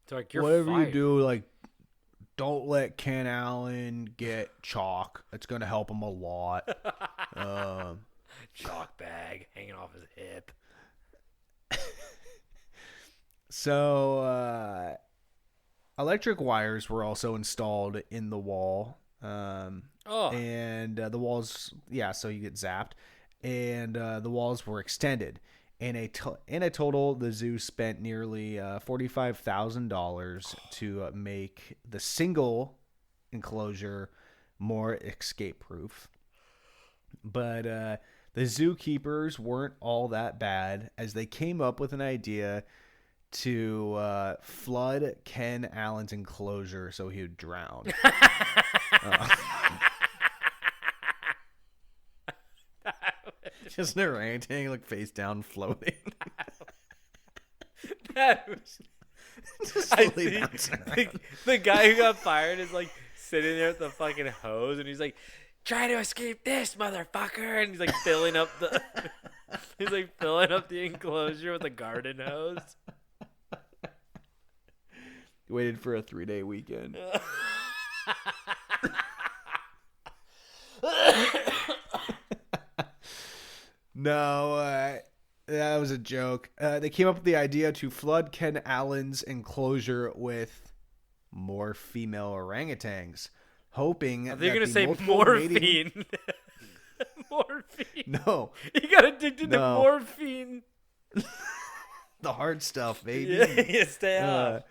It's like, you're whatever fired. you do, like, don't let Ken Allen get chalk. It's gonna help him a lot. Chalk bag hanging off his hip. So, electric wires were also installed in the wall. And the walls, so you get zapped. And the walls were extended. In a total, the zoo spent nearly $45,000 to make the single enclosure more escape-proof. But the zookeepers weren't all that bad, as they came up with an idea to flood Ken Allen's enclosure so he would drown. Just an orangutan, like face down, floating. That was Just slowly bouncing around. the guy who got fired is like sitting there with the fucking hose, and he's like, "Try to escape this, motherfucker!" And he's like filling up the He's like filling up the enclosure with a garden hose. Waited for a 3-day weekend. No, that was a joke. They came up with the idea to flood Ken Allen's enclosure with more female orangutans, hoping Are they that going to the say multiple morphine? mating- Morphine. No, You got addicted to No. morphine. the hard stuff, baby. Yeah, stay off.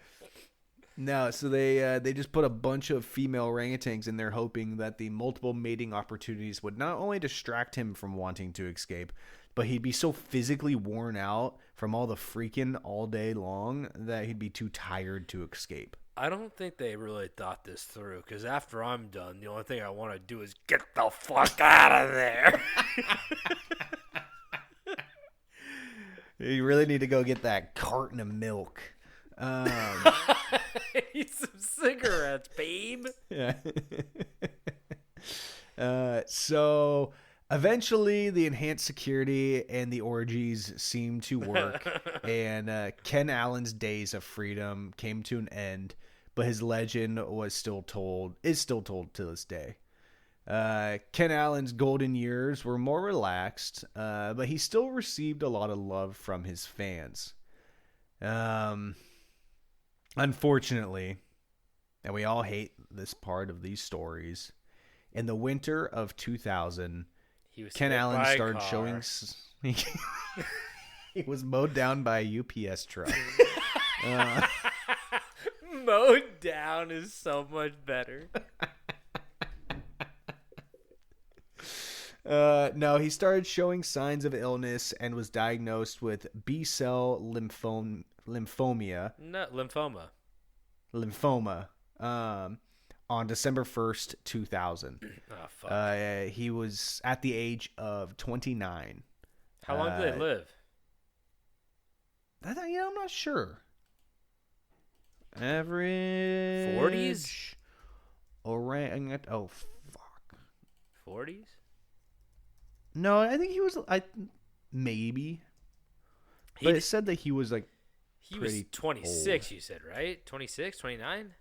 No, so they just put a bunch of female orangutans in there, hoping that the multiple mating opportunities would not only distract him from wanting to escape, but he'd be so physically worn out from all the freaking all day long that he'd be too tired to escape. I don't think they really thought this through, because after I'm done, the only thing I want to do is get the fuck out of there. You really need to go get that carton of milk. Eat some cigarettes, babe. Yeah. So eventually the enhanced security and the orgies seemed to work, and Ken Allen's days of freedom came to an end, but his legend is still told to this day. Ken Allen's golden years were more relaxed, but he still received a lot of love from his fans. Unfortunately, and we all hate this part of these stories, in the winter of 2000, Ken Allen started showing... He was mowed down by a UPS truck. Mowed down is so much better. No, he started showing signs of illness and was diagnosed with B-cell lymphoma. No, lymphoma. On December 1st, 2000. Oh, fuck. He was at the age of 29. How long did they live? I'm not sure. Average 40s? Oh, fuck. 40s? No, I think he was. Maybe. But it said that he was like. He was pretty 26, old. you said, right? 26, 29?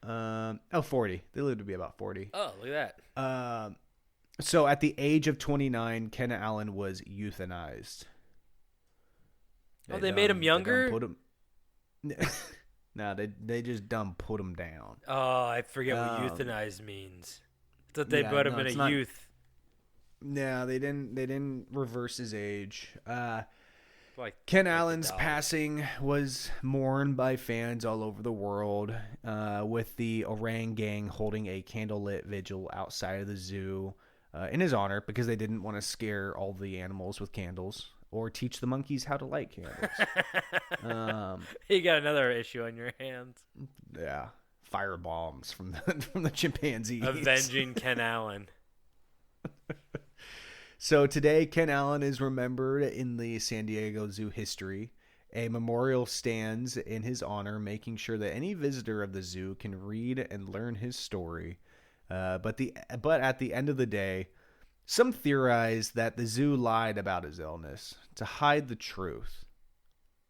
40. They lived to be about 40. Oh, look at that. So at the age of 29, Ken Allen was euthanized. Oh, they made him younger? Put him... No, they just put him down. Oh, I forget what euthanized means. I thought they put him in a youth. No, they didn't reverse his age. Like Ken Allen's passing was mourned by fans all over the world, with the Orang gang holding a candlelit vigil outside of the zoo in his honor, because they didn't want to scare all the animals with candles or teach the monkeys how to light candles. You got another issue on your hands. Yeah, fire bombs from the chimpanzees. Avenging Ken Allen. So today, Ken Allen is remembered in the San Diego Zoo history. A memorial stands in his honor, making sure that any visitor of the zoo can read and learn his story. But at the end of the day, some theorize that the zoo lied about his illness to hide the truth.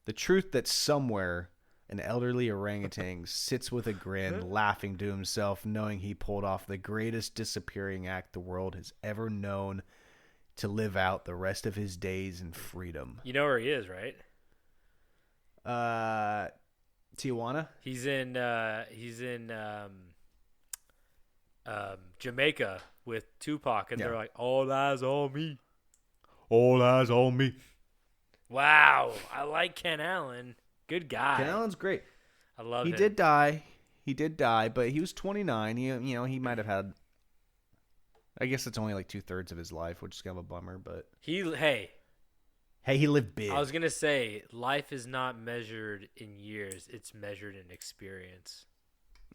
The truth that somewhere an elderly orangutan sits with a grin, laughing to himself, knowing he pulled off the greatest disappearing act the world has ever known, to live out the rest of his days in freedom. You know where he is, right? Tijuana? He's in Jamaica with Tupac, and they're like, all eyes on me. All eyes on me. Wow, I like Ken Allen. Good guy. Ken Allen's great. I love him. He did die, but he was 29. He might have had... I guess it's only like 2/3 of his life, which is kind of a bummer, but... He lived big. I was going to say, life is not measured in years. It's measured in experience.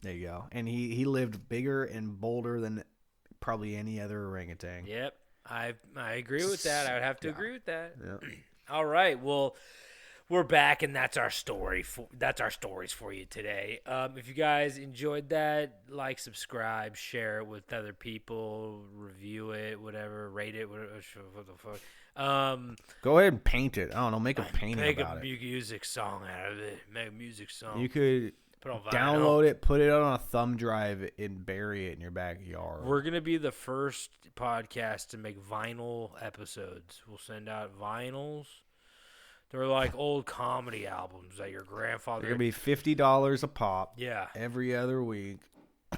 There you go. And he lived bigger and bolder than probably any other orangutan. Yep. I agree with that. I would have to agree with that. Yeah. All right. Well, we're back, and that's our story. That's our stories for you today. If you guys enjoyed that, like, subscribe, share it with other people, review it, whatever, rate it, whatever, what the fuck. Go ahead and paint it. I don't know. Make a painting about Make a music song out of it. Make a music song. You could Put on vinyl. download it, put it on a thumb drive, and bury it in your backyard. We're gonna be the first podcast to make vinyl episodes. We'll send out vinyls. They're like old comedy albums that your grandfather. They're gonna be $50 a pop. Yeah. Every other week.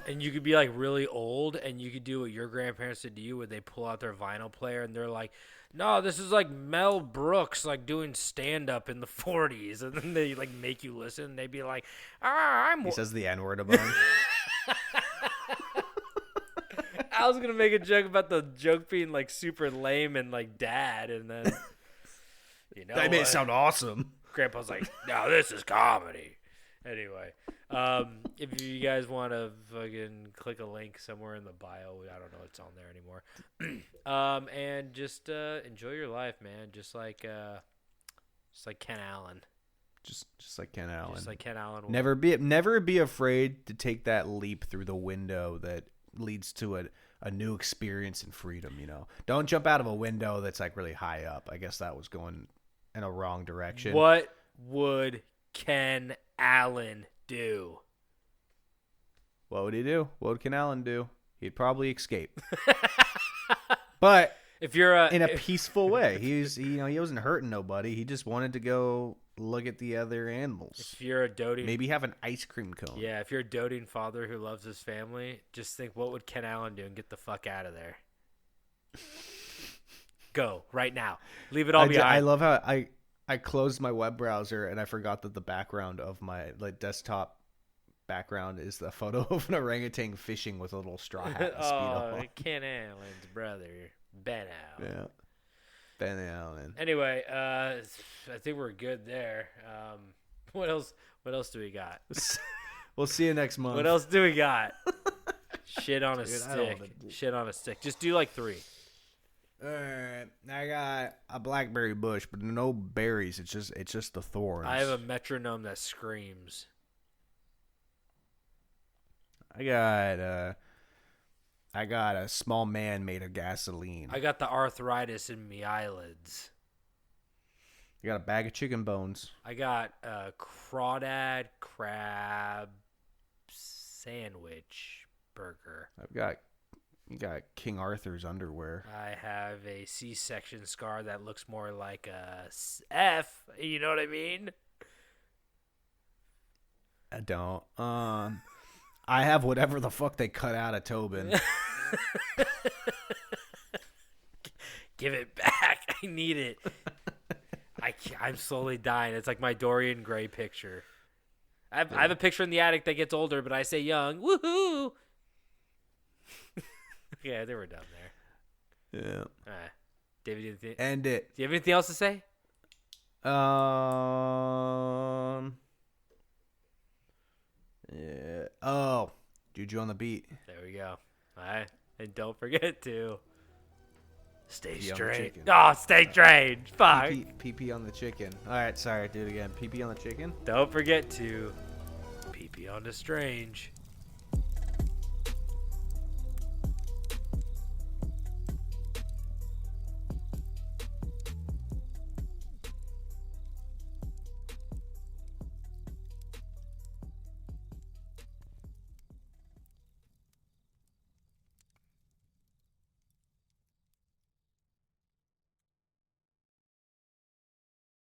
And you could be like really old, and you could do what your grandparents did to you, where they pull out their vinyl player and they're like, "No, this is like Mel Brooks, like doing stand up in the '40s," and then they like make you listen. And they'd be like, I'm. He says the N-word a bunch. I was gonna make a joke about the joke being like super lame and like dad, and then That may sound awesome. Grandpa's like, "No, this is comedy." Anyway, if you guys want to fucking click a link somewhere in the bio, I don't know it's on there anymore. And just enjoy your life, man. Just like Ken Allen. Just like Ken Allen. Just like Ken Allen. Never be afraid to take that leap through the window that leads to a new experience and freedom. Don't jump out of a window that's like really high up. I guess that was going in a wrong direction. What would Ken Allen do? What would he do? What would Ken Allen do? He'd probably escape. But if you're in a peaceful way. He wasn't hurting nobody. He just wanted to go look at the other animals. If you're a doting, maybe have an ice cream cone. Yeah, if you're a doting father who loves his family, just think, what would Ken Allen do, and get the fuck out of there. Go right now. Leave it all behind. I love how I closed my web browser and I forgot that the background of my desktop background is the photo of an orangutan fishing with a little straw hat and Speedo on. Ken Allen's brother, Ben Allen. Yeah, Ben Allen. Anyway, I think we're good there. What else do we got? We'll see you next month. What else do we got? Shit on a stick. Shit on a stick. Just do like 3. All right, I got a blackberry bush, but no berries. It's just the thorns. I have a metronome that screams. I got a small man made of gasoline. I got the arthritis in me eyelids. I got a bag of chicken bones. I got a crawdad crab sandwich burger. You got King Arthur's underwear. I have a C-section scar that looks more like a F. You know what I mean? I don't. I have whatever the fuck they cut out of Tobin. Give it back. I need it. I'm slowly dying. It's like my Dorian Gray picture. I have a picture in the attic that gets older, but I say young. Woohoo! Okay, I think we're done there. Yeah. All right. David, End it. do you have anything else to say? Yeah. Oh, Juju on the beat. There we go. All right. And don't forget to stay Pee on the strange. chicken. Oh, stay strange. Fuck. Pee on the chicken. All right, sorry, do it again. Pee on the chicken. Don't forget to pee on the strange.